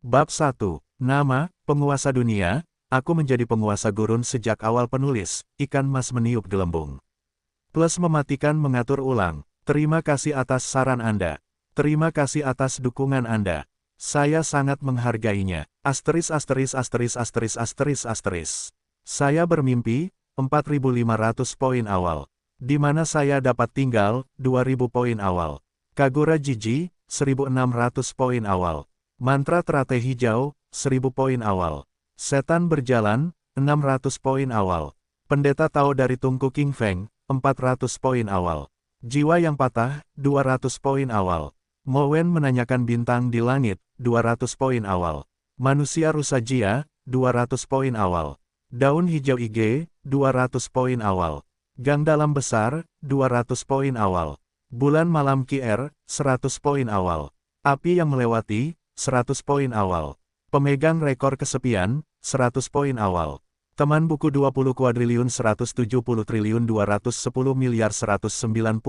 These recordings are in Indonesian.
Bab 1. Nama, penguasa dunia. Aku menjadi penguasa gurun sejak awal penulis, ikan mas meniup gelembung. Plus mematikan mengatur ulang. Terima kasih atas saran Anda. Terima kasih atas dukungan Anda. Saya sangat menghargainya. Asteris asteris asteris asteris asteris asteris. Saya bermimpi, 4.500 poin awal. Di mana saya dapat tinggal, 2.000 poin awal. Kagura Jiji, 1.600 poin awal. Mantra Teratai Hijau, 1000 poin awal. Setan Berjalan, 600 poin awal. Pendeta Tao dari Tungku King Feng, 400 poin awal. Jiwa yang Patah, 200 poin awal. Mowen Menanyakan Bintang di Langit, 200 poin awal. Manusia Rusa Jia, 200 poin awal. Daun Hijau IG, 200 poin awal. Gang Dalam Besar, 200 poin awal. Bulan Malam QR, 100 poin awal. Api Yang Melewati, 100 poin awal. Pemegang rekor kesepian, 100 poin awal. Teman buku 20 kuadriliun 170 triliun 210 miliar 195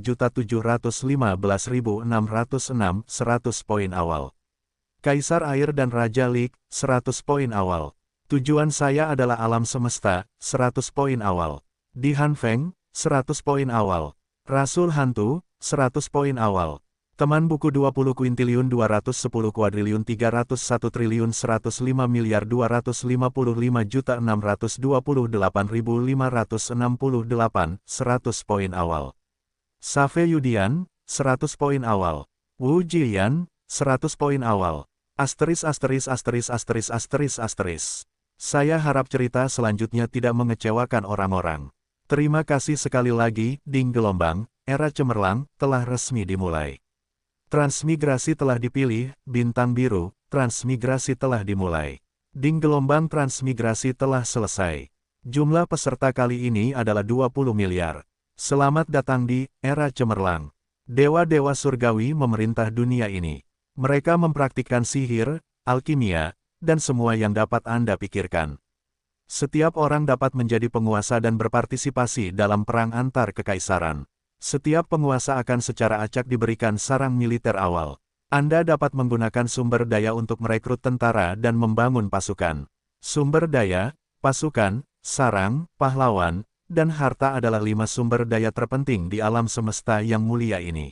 juta 715.606 100 poin awal. Kaisar Air dan Raja Lik, 100 poin awal. Tujuan saya adalah alam semesta, 100 poin awal. Di Han Feng, 100 poin awal. Rasul Hantu, 100 poin awal. Teman buku 20 kuintiliun 210 kuadriliun 301 triliun 105 miliar 255 juta 628.568 100 poin awal. Safe Yudian, 100 poin awal. Wu Jian, 100 poin awal. Asteris asteris asteris asteris asteris asteris. Saya harap cerita selanjutnya tidak mengecewakan orang-orang. Terima kasih sekali lagi, Ding Gelombang, era cemerlang, telah resmi dimulai. Transmigrasi telah dipilih, bintang biru, transmigrasi telah dimulai. Ding Gelombang transmigrasi telah selesai. Jumlah peserta kali ini adalah 20 miliar. Selamat datang di era cemerlang. Dewa-dewa surgawi memerintah dunia ini. Mereka mempraktikkan sihir, alkimia, dan semua yang dapat Anda pikirkan. Setiap orang dapat menjadi penguasa dan berpartisipasi dalam perang antar kekaisaran. Setiap penguasa akan secara acak diberikan sarang militer awal. Anda dapat menggunakan sumber daya untuk merekrut tentara dan membangun pasukan. Sumber daya, pasukan, sarang, pahlawan, dan harta adalah 5 sumber daya terpenting di alam semesta yang mulia ini.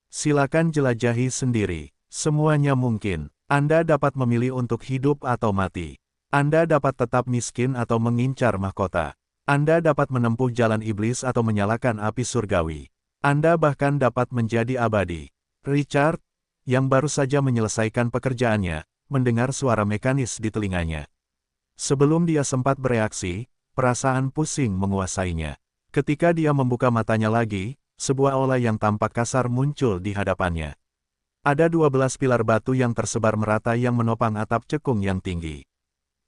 Silakan jelajahi sendiri. Semuanya mungkin. Anda dapat memilih untuk hidup atau mati. Anda dapat tetap miskin atau mengincar mahkota. Anda dapat menempuh jalan iblis atau menyalakan api surgawi. Anda bahkan dapat menjadi abadi. Richard, yang baru saja menyelesaikan pekerjaannya, mendengar suara mekanis di telinganya. Sebelum dia sempat bereaksi, perasaan pusing menguasainya. Ketika dia membuka matanya lagi, sebuah olah yang tampak kasar muncul di hadapannya. Ada 12 pilar batu yang tersebar merata yang menopang atap cekung yang tinggi.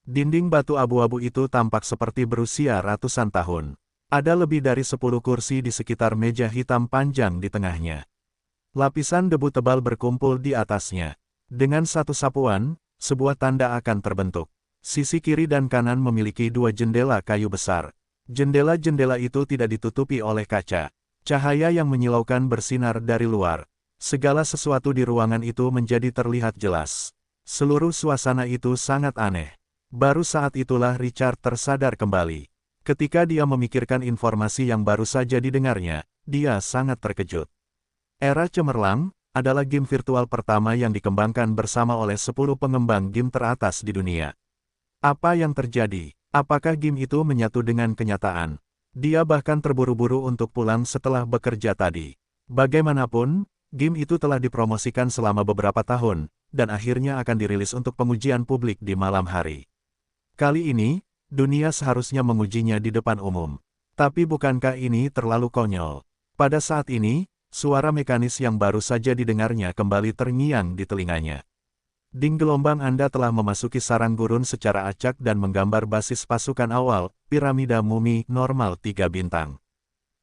Dinding batu abu-abu itu tampak seperti berusia ratusan tahun. Ada lebih dari 10 kursi di sekitar meja hitam panjang di tengahnya. Lapisan debu tebal berkumpul di atasnya. Dengan satu sapuan, sebuah tanda akan terbentuk. Sisi kiri dan kanan memiliki 2 jendela kayu besar. Jendela-jendela itu tidak ditutupi oleh kaca. Cahaya yang menyilaukan bersinar dari luar. Segala sesuatu di ruangan itu menjadi terlihat jelas. Seluruh suasana itu sangat aneh. Baru saat itulah Richard tersadar kembali. Ketika dia memikirkan informasi yang baru saja didengarnya, dia sangat terkejut. Era Cemerlang adalah game virtual pertama yang dikembangkan bersama oleh 10 pengembang game teratas di dunia. Apa yang terjadi? Apakah game itu menyatu dengan kenyataan? Dia bahkan terburu-buru untuk pulang setelah bekerja tadi. Bagaimanapun, game itu telah dipromosikan selama beberapa tahun, dan akhirnya akan dirilis untuk pengujian publik di malam hari. Kali ini, dunia seharusnya mengujinya di depan umum. Tapi bukankah ini terlalu konyol? Pada saat ini, suara mekanis yang baru saja didengarnya kembali terngiang di telinganya. Ding Gelombang, Anda telah memasuki sarang gurun secara acak dan menggambar basis pasukan awal, piramida mumi, normal 3 bintang.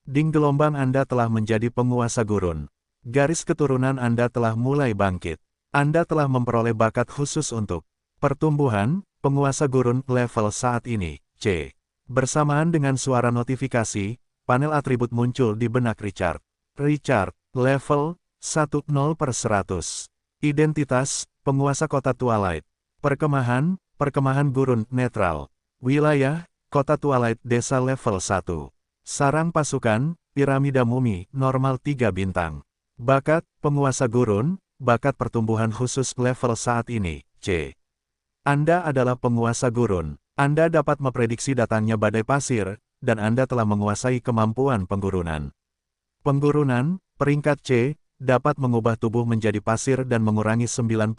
Ding Gelombang, Anda telah menjadi penguasa gurun. Garis keturunan Anda telah mulai bangkit. Anda telah memperoleh bakat khusus untuk pertumbuhan, penguasa gurun level saat ini, C. Bersamaan dengan suara notifikasi, panel atribut muncul di benak Richard. Richard, level 10/100. Identitas, penguasa kota Twilight. Perkemahan, perkemahan gurun, netral. Wilayah, kota Twilight, desa level 1. Sarang pasukan, piramida mumi, normal 3 bintang. Bakat, penguasa gurun, bakat pertumbuhan khusus level saat ini, C. Anda adalah penguasa gurun. Anda dapat memprediksi datangnya badai pasir, dan Anda telah menguasai kemampuan penggurunan. Penggurunan, peringkat C, dapat mengubah tubuh menjadi pasir dan mengurangi 99%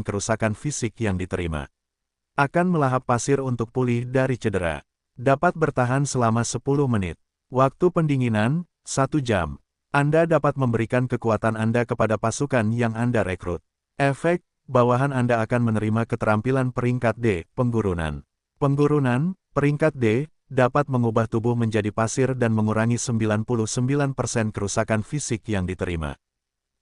kerusakan fisik yang diterima. Akan melahap pasir untuk pulih dari cedera. Dapat bertahan selama 10 menit. Waktu pendinginan, 1 jam. Anda dapat memberikan kekuatan Anda kepada pasukan yang Anda rekrut. Efek, bawahan Anda akan menerima keterampilan peringkat D, penggurunan. Penggurunan, peringkat D, dapat mengubah tubuh menjadi pasir dan mengurangi 99% kerusakan fisik yang diterima.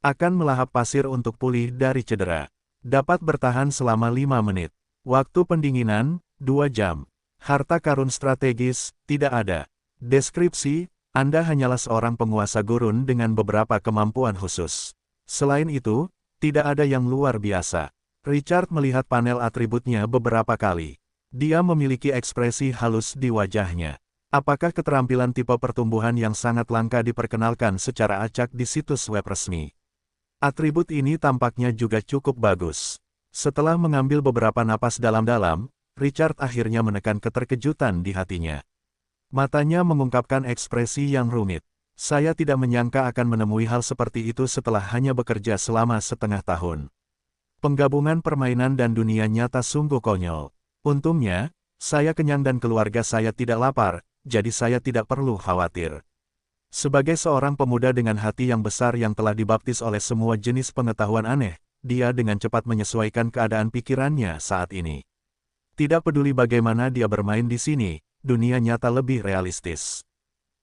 Akan melahap pasir untuk pulih dari cedera. Dapat bertahan selama 5 menit. Waktu pendinginan, 2 jam. Harta karun strategis, tidak ada. Deskripsi, Anda hanyalah seorang penguasa gurun dengan beberapa kemampuan khusus. Selain itu, tidak ada yang luar biasa. Richard melihat panel atributnya beberapa kali. Dia memiliki ekspresi halus di wajahnya. Apakah keterampilan tipe pertumbuhan yang sangat langka diperkenalkan secara acak di situs web resmi? Atribut ini tampaknya juga cukup bagus. Setelah mengambil beberapa napas dalam-dalam, Richard akhirnya menekan keterkejutan di hatinya. Matanya mengungkapkan ekspresi yang rumit. Saya tidak menyangka akan menemui hal seperti itu setelah hanya bekerja selama setengah tahun. Penggabungan permainan dan dunia nyata sungguh konyol. Untungnya, saya kenyang dan keluarga saya tidak lapar, jadi saya tidak perlu khawatir. Sebagai seorang pemuda dengan hati yang besar yang telah dibaptis oleh semua jenis pengetahuan aneh, dia dengan cepat menyesuaikan keadaan pikirannya saat ini. Tidak peduli bagaimana dia bermain di sini, dunia nyata lebih realistis.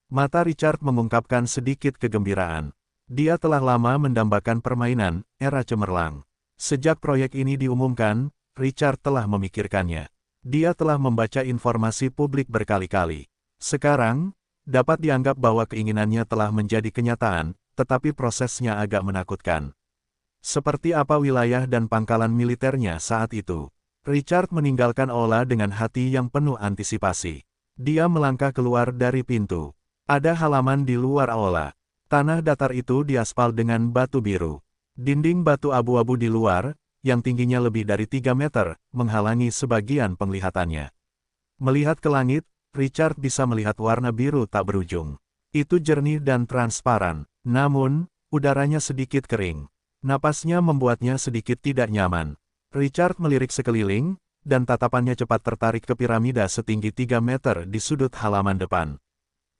Mata Richard mengungkapkan sedikit kegembiraan. Dia telah lama mendambakan permainan, era cemerlang. Sejak proyek ini diumumkan, Richard telah memikirkannya. Dia telah membaca informasi publik berkali-kali. Sekarang, dapat dianggap bahwa keinginannya telah menjadi kenyataan, tetapi prosesnya agak menakutkan. Seperti apa wilayah dan pangkalan militernya saat itu? Richard meninggalkan aula dengan hati yang penuh antisipasi. Dia melangkah keluar dari pintu. Ada halaman di luar aula. Tanah datar itu diaspal dengan batu biru. Dinding batu abu-abu di luar, yang tingginya lebih dari 3 meter, menghalangi sebagian penglihatannya. Melihat ke langit, Richard bisa melihat warna biru tak berujung. Itu jernih dan transparan, namun, udaranya sedikit kering. Napasnya membuatnya sedikit tidak nyaman. Richard melirik sekeliling, dan tatapannya cepat tertarik ke piramida setinggi 3 meter di sudut halaman depan.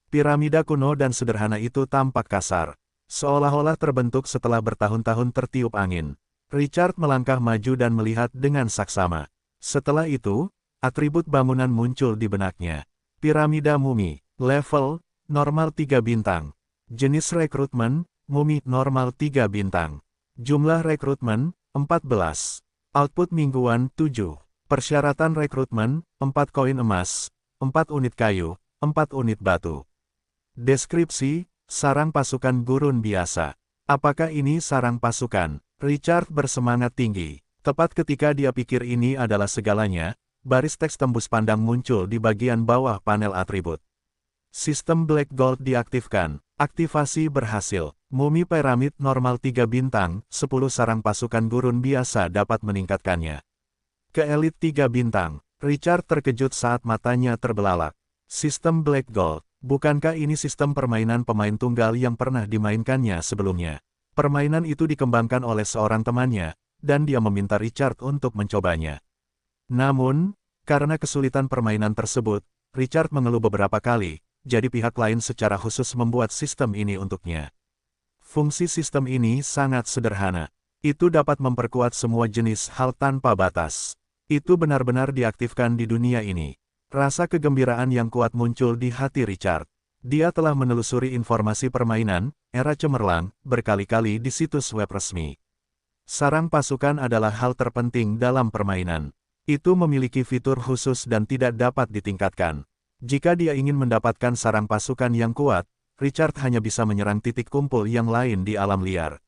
Piramida kuno dan sederhana itu tampak kasar, seolah-olah terbentuk setelah bertahun-tahun tertiup angin. Richard melangkah maju dan melihat dengan saksama. Setelah itu, atribut bangunan muncul di benaknya. Piramida mumi, level, normal 3 bintang. Jenis rekrutmen, mumi, normal 3 bintang. Jumlah rekrutmen, 14. Output mingguan, 7. Persyaratan rekrutmen, 4 koin emas, 4 unit kayu, 4 unit batu. Deskripsi, sarang pasukan gurun biasa. Apakah ini sarang pasukan? Richard bersemangat tinggi. Tepat ketika dia pikir ini adalah segalanya, baris teks tembus pandang muncul di bagian bawah panel atribut. Sistem Black Gold diaktifkan. Aktivasi berhasil. Mumi piramid normal 3 bintang, 10 sarang pasukan gurun biasa dapat meningkatkannya ke elit 3 bintang. Richard terkejut saat matanya terbelalak. Sistem Black Gold. Bukankah ini sistem permainan pemain tunggal yang pernah dimainkannya sebelumnya? Permainan itu dikembangkan oleh seorang temannya, dan dia meminta Richard untuk mencobanya. Namun, karena kesulitan permainan tersebut, Richard mengeluh beberapa kali, jadi pihak lain secara khusus membuat sistem ini untuknya. Fungsi sistem ini sangat sederhana. Itu dapat memperkuat semua jenis hal tanpa batas. Itu benar-benar diaktifkan di dunia ini. Rasa kegembiraan yang kuat muncul di hati Richard. Dia telah menelusuri informasi permainan, era cemerlang, berkali-kali di situs web resmi. Sarang pasukan adalah hal terpenting dalam permainan. Itu memiliki fitur khusus dan tidak dapat ditingkatkan. Jika dia ingin mendapatkan sarang pasukan yang kuat, Richard hanya bisa menyerang titik kumpul yang lain di alam liar.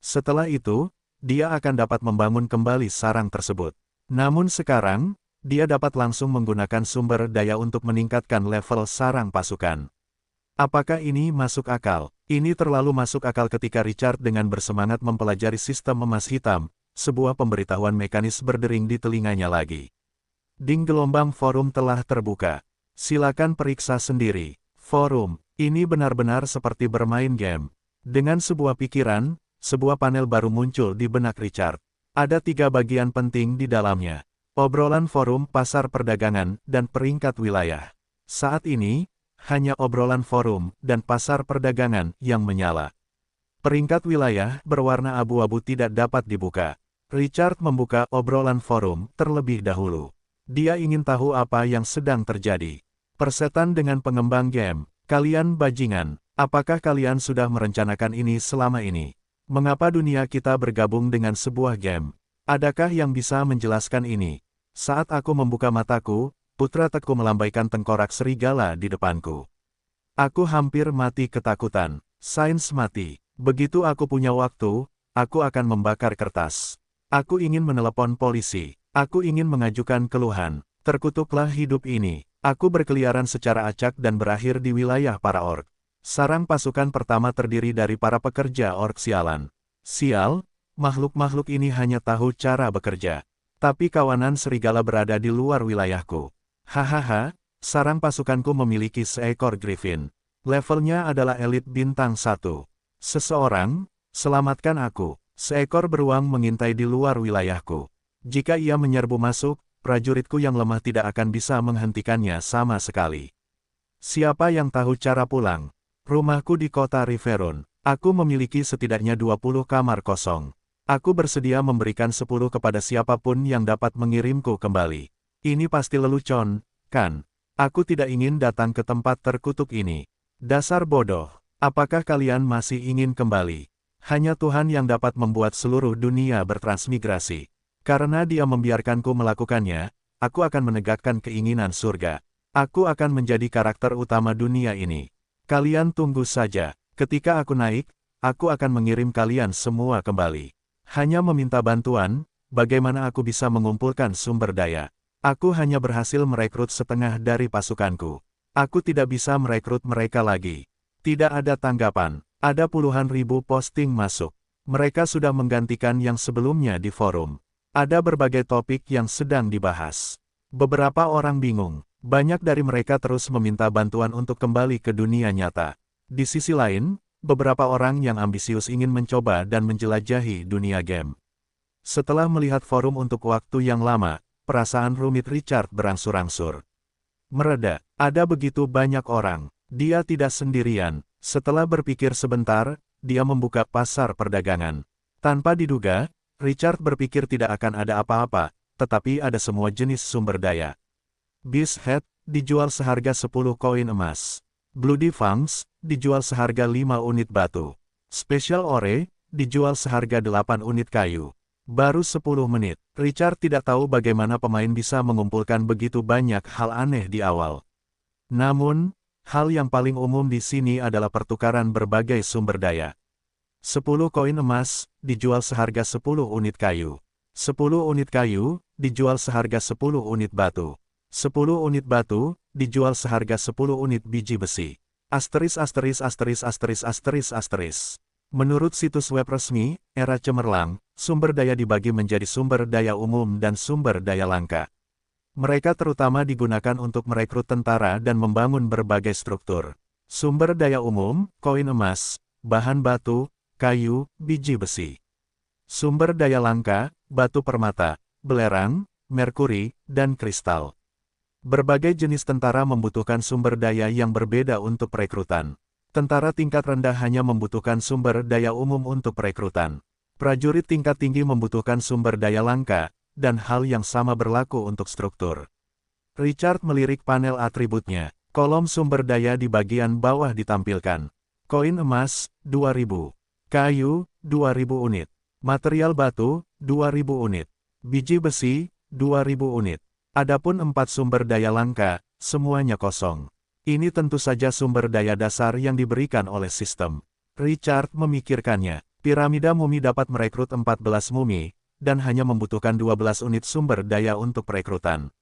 Setelah itu, dia akan dapat membangun kembali sarang tersebut. Namun sekarang, dia dapat langsung menggunakan sumber daya untuk meningkatkan level sarang pasukan. Apakah ini masuk akal? Ini terlalu masuk akal ketika Richard dengan bersemangat mempelajari sistem emas hitam, sebuah pemberitahuan mekanis berdering di telinganya lagi. Ding, gelombang forum telah terbuka. Silakan periksa sendiri. Forum, ini benar-benar seperti bermain game. Dengan sebuah pikiran, sebuah panel baru muncul di benak Richard. Ada 3 bagian penting di dalamnya. Obrolan forum, pasar perdagangan, dan peringkat wilayah. Saat ini, hanya obrolan forum dan pasar perdagangan yang menyala. Peringkat wilayah berwarna abu-abu tidak dapat dibuka. Richard membuka obrolan forum terlebih dahulu. Dia ingin tahu apa yang sedang terjadi. Persetan dengan pengembang game. Kalian bajingan, apakah kalian sudah merencanakan ini selama ini? Mengapa dunia kita bergabung dengan sebuah game? Adakah yang bisa menjelaskan ini? Saat aku membuka mataku, putra Teku melambaikan tengkorak serigala di depanku. Aku hampir mati ketakutan. Sains mati. Begitu aku punya waktu, aku akan membakar kertas. Aku ingin menelepon polisi. Aku ingin mengajukan keluhan. Terkutuklah hidup ini. Aku berkeliaran secara acak dan berakhir di wilayah para orc. Sarang pasukan pertama terdiri dari para pekerja orc sialan. Sial, makhluk-makhluk ini hanya tahu cara bekerja. Tapi kawanan serigala berada di luar wilayahku. Hahaha, sarang pasukanku memiliki seekor griffin. Levelnya adalah elit bintang 1. Seseorang, selamatkan aku. Seekor beruang mengintai di luar wilayahku. Jika ia menyerbu masuk, prajuritku yang lemah tidak akan bisa menghentikannya sama sekali. Siapa yang tahu cara pulang? Rumahku di kota Riveron. Aku memiliki setidaknya 20 kamar kosong. Aku bersedia memberikan 10 kepada siapapun yang dapat mengirimku kembali. Ini pasti lelucon, kan? Aku tidak ingin datang ke tempat terkutuk ini. Dasar bodoh. Apakah kalian masih ingin kembali? Hanya Tuhan yang dapat membuat seluruh dunia bertransmigrasi. Karena Dia membiarkanku melakukannya, aku akan menegakkan keinginan surga. Aku akan menjadi karakter utama dunia ini. Kalian tunggu saja. Ketika aku naik, aku akan mengirim kalian semua kembali. Hanya meminta bantuan, bagaimana aku bisa mengumpulkan sumber daya? Aku hanya berhasil merekrut setengah dari pasukanku. Aku tidak bisa merekrut mereka lagi. Tidak ada tanggapan. Ada puluhan ribu posting masuk. Mereka sudah menggantikan yang sebelumnya di forum. Ada berbagai topik yang sedang dibahas. Beberapa orang bingung. Banyak dari mereka terus meminta bantuan untuk kembali ke dunia nyata. Di sisi lain, beberapa orang yang ambisius ingin mencoba dan menjelajahi dunia game. Setelah melihat forum untuk waktu yang lama, perasaan rumit Richard berangsur-angsur mereda. Ada begitu banyak orang. Dia tidak sendirian. Setelah berpikir sebentar, dia membuka pasar perdagangan. Tanpa diduga, Richard berpikir tidak akan ada apa-apa, tetapi ada semua jenis sumber daya. Beast Head, dijual seharga 10 koin emas. Bloody Fangs, dijual seharga 5 unit batu. Special Ore, dijual seharga 8 unit kayu. Baru 10 menit, Richard tidak tahu bagaimana pemain bisa mengumpulkan begitu banyak hal aneh di awal. Namun, hal yang paling umum di sini adalah pertukaran berbagai sumber daya. 10 koin emas, dijual seharga 10 unit kayu. 10 unit kayu, dijual seharga 10 unit batu. 10 unit batu, dijual seharga 10 unit biji besi. Asteris asteris asteris asteris asteris asteris. Menurut situs web resmi, Era Cemerlang, sumber daya dibagi menjadi sumber daya umum dan sumber daya langka. Mereka terutama digunakan untuk merekrut tentara dan membangun berbagai struktur. Sumber daya umum, koin emas, bahan batu, kayu, biji besi. Sumber daya langka, batu permata, belerang, merkuri, dan kristal. Berbagai jenis tentara membutuhkan sumber daya yang berbeda untuk perekrutan. Tentara tingkat rendah hanya membutuhkan sumber daya umum untuk perekrutan. Prajurit tingkat tinggi membutuhkan sumber daya langka, dan hal yang sama berlaku untuk struktur. Richard melirik panel atributnya. Kolom sumber daya di bagian bawah ditampilkan. Koin emas, 2000. Kayu, 2000 unit. Material batu, 2000 unit. Biji besi, 2000 unit. Adapun 4 sumber daya langka, semuanya kosong. Ini tentu saja sumber daya dasar yang diberikan oleh sistem. Richard memikirkannya. Piramida Mumi dapat merekrut 14 mumi, dan hanya membutuhkan 12 unit sumber daya untuk perekrutan.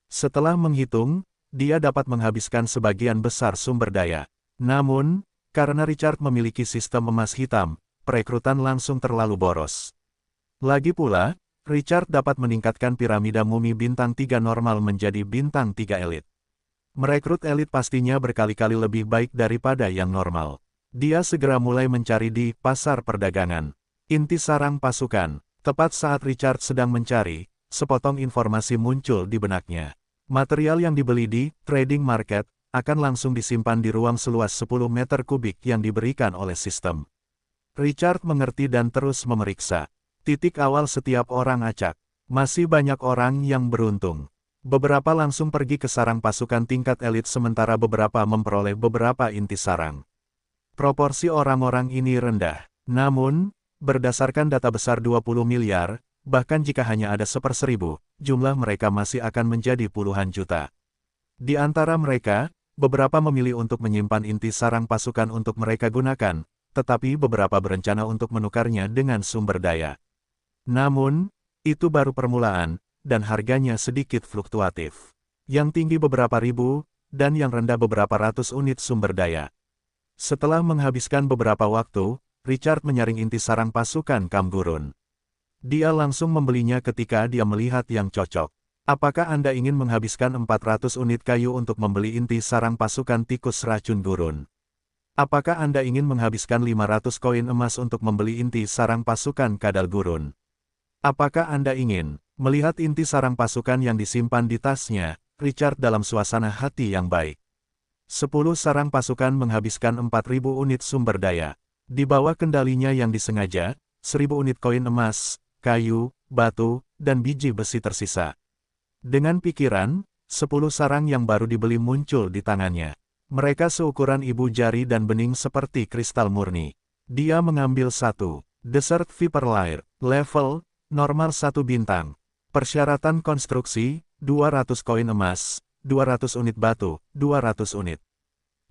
Setelah menghitung, dia dapat menghabiskan sebagian besar sumber daya. Namun, karena Richard memiliki sistem emas hitam, perekrutan langsung terlalu boros. Lagi pula, Richard dapat meningkatkan piramida mumi bintang 3 normal menjadi bintang 3 elit. Merekrut elit pastinya berkali-kali lebih baik daripada yang normal. Dia segera mulai mencari di pasar perdagangan. Inti sarang pasukan. Tepat saat Richard sedang mencari, sepotong informasi muncul di benaknya. Material yang dibeli di trading market akan langsung disimpan di ruang seluas 10 meter kubik yang diberikan oleh sistem. Richard mengerti dan terus memeriksa. Titik awal setiap orang acak. Masih banyak orang yang beruntung. Beberapa langsung pergi ke sarang pasukan tingkat elit sementara beberapa memperoleh beberapa inti sarang. Proporsi orang-orang ini rendah. Namun, berdasarkan data besar 20 miliar, bahkan jika hanya ada 1/1000, jumlah mereka masih akan menjadi puluhan juta. Di antara mereka, beberapa memilih untuk menyimpan inti sarang pasukan untuk mereka gunakan, tetapi beberapa berencana untuk menukarnya dengan sumber daya. Namun, itu baru permulaan, dan harganya sedikit fluktuatif. Yang tinggi beberapa ribu, dan yang rendah beberapa ratus unit sumber daya. Setelah menghabiskan beberapa waktu, Richard menyaring inti sarang pasukan Kamgurun. Dia langsung membelinya ketika dia melihat yang cocok. Apakah Anda ingin menghabiskan 400 unit kayu untuk membeli inti sarang pasukan tikus racun gurun? Apakah Anda ingin menghabiskan 500 koin emas untuk membeli inti sarang pasukan kadal gurun? Apakah Anda ingin melihat inti sarang pasukan yang disimpan di tasnya? Richard dalam suasana hati yang baik. 10 sarang pasukan menghabiskan 4.000 unit sumber daya. Di bawah kendalinya yang disengaja, 1.000 unit koin emas, kayu, batu, dan biji besi tersisa. Dengan pikiran, 10 sarang yang baru dibeli muncul di tangannya. Mereka seukuran ibu jari dan bening seperti kristal murni. Dia mengambil satu. Desert Viper Lair, level, normal 1 bintang. Persyaratan konstruksi, 200 koin emas, 200 unit batu, 200 unit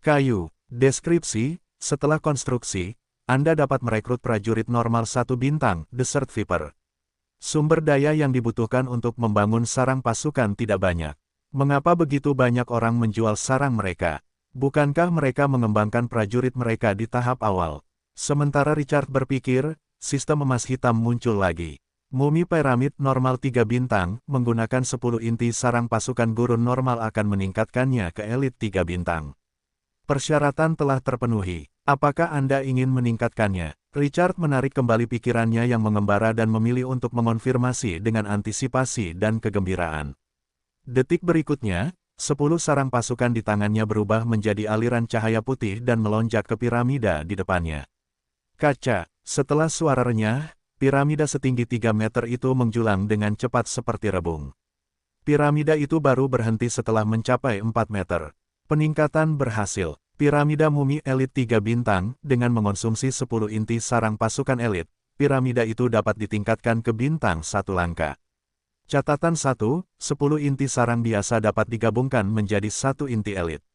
kayu. Deskripsi, setelah konstruksi, Anda dapat merekrut prajurit normal 1 bintang, Desert Viper. Sumber daya yang dibutuhkan untuk membangun sarang pasukan tidak banyak. Mengapa begitu banyak orang menjual sarang mereka? Bukankah mereka mengembangkan prajurit mereka di tahap awal? Sementara Richard berpikir, sistem emas hitam muncul lagi. Mumi piramid normal 3 bintang, menggunakan 10 inti sarang pasukan gurun normal akan meningkatkannya ke elit 3 bintang. Persyaratan telah terpenuhi. Apakah Anda ingin meningkatkannya? Richard menarik kembali pikirannya yang mengembara dan memilih untuk mengonfirmasi dengan antisipasi dan kegembiraan. Detik berikutnya, 10 sarang pasukan di tangannya berubah menjadi aliran cahaya putih dan melonjak ke piramida di depannya. Kaca, setelah suara renyah, piramida setinggi 3 meter itu menjulang dengan cepat seperti rebung. Piramida itu baru berhenti setelah mencapai 4 meter. Peningkatan berhasil. Piramida mumi elit 3 bintang, dengan mengonsumsi 10 inti sarang pasukan elit, piramida itu dapat ditingkatkan ke bintang 1 langkah. Catatan 1, 10 inti sarang biasa dapat digabungkan menjadi 1 inti elit.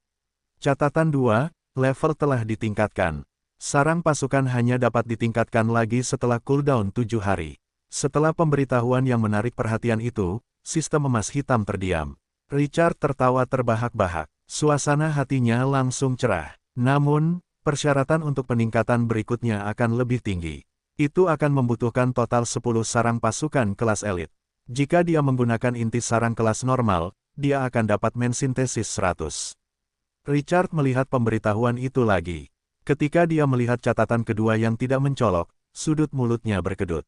Catatan 2, level telah ditingkatkan. Sarang pasukan hanya dapat ditingkatkan lagi setelah cooldown 7 hari. Setelah pemberitahuan yang menarik perhatian itu, sistem emas hitam terdiam. Richard tertawa terbahak-bahak. Suasana hatinya langsung cerah. Namun, persyaratan untuk peningkatan berikutnya akan lebih tinggi. Itu akan membutuhkan total 10 sarang pasukan kelas elit. Jika dia menggunakan inti sarang kelas normal, dia akan dapat mensintesis 100. Richard melihat pemberitahuan itu lagi. Ketika dia melihat catatan kedua yang tidak mencolok, sudut mulutnya berkedut.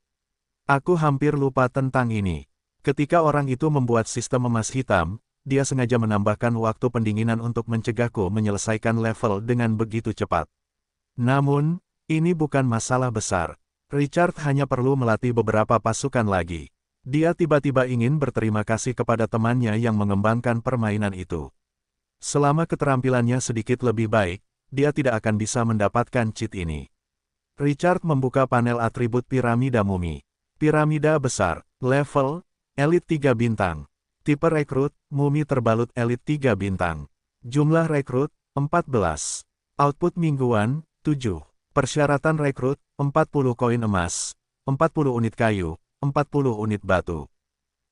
Aku hampir lupa tentang ini. Ketika orang itu membuat sistem emas hitam, dia sengaja menambahkan waktu pendinginan untuk mencegahku menyelesaikan level dengan begitu cepat. Namun, ini bukan masalah besar. Richard hanya perlu melatih beberapa pasukan lagi. Dia tiba-tiba ingin berterima kasih kepada temannya yang mengembangkan permainan itu. Selama keterampilannya sedikit lebih baik, dia tidak akan bisa mendapatkan cheat ini. Richard membuka panel atribut piramida mumi. Piramida besar, level, elit 3 bintang. Tipe rekrut, mumi terbalut elit 3 bintang. Jumlah rekrut, 14. Output mingguan, 7. Persyaratan rekrut, 40 koin emas, 40 unit kayu, 40 unit batu.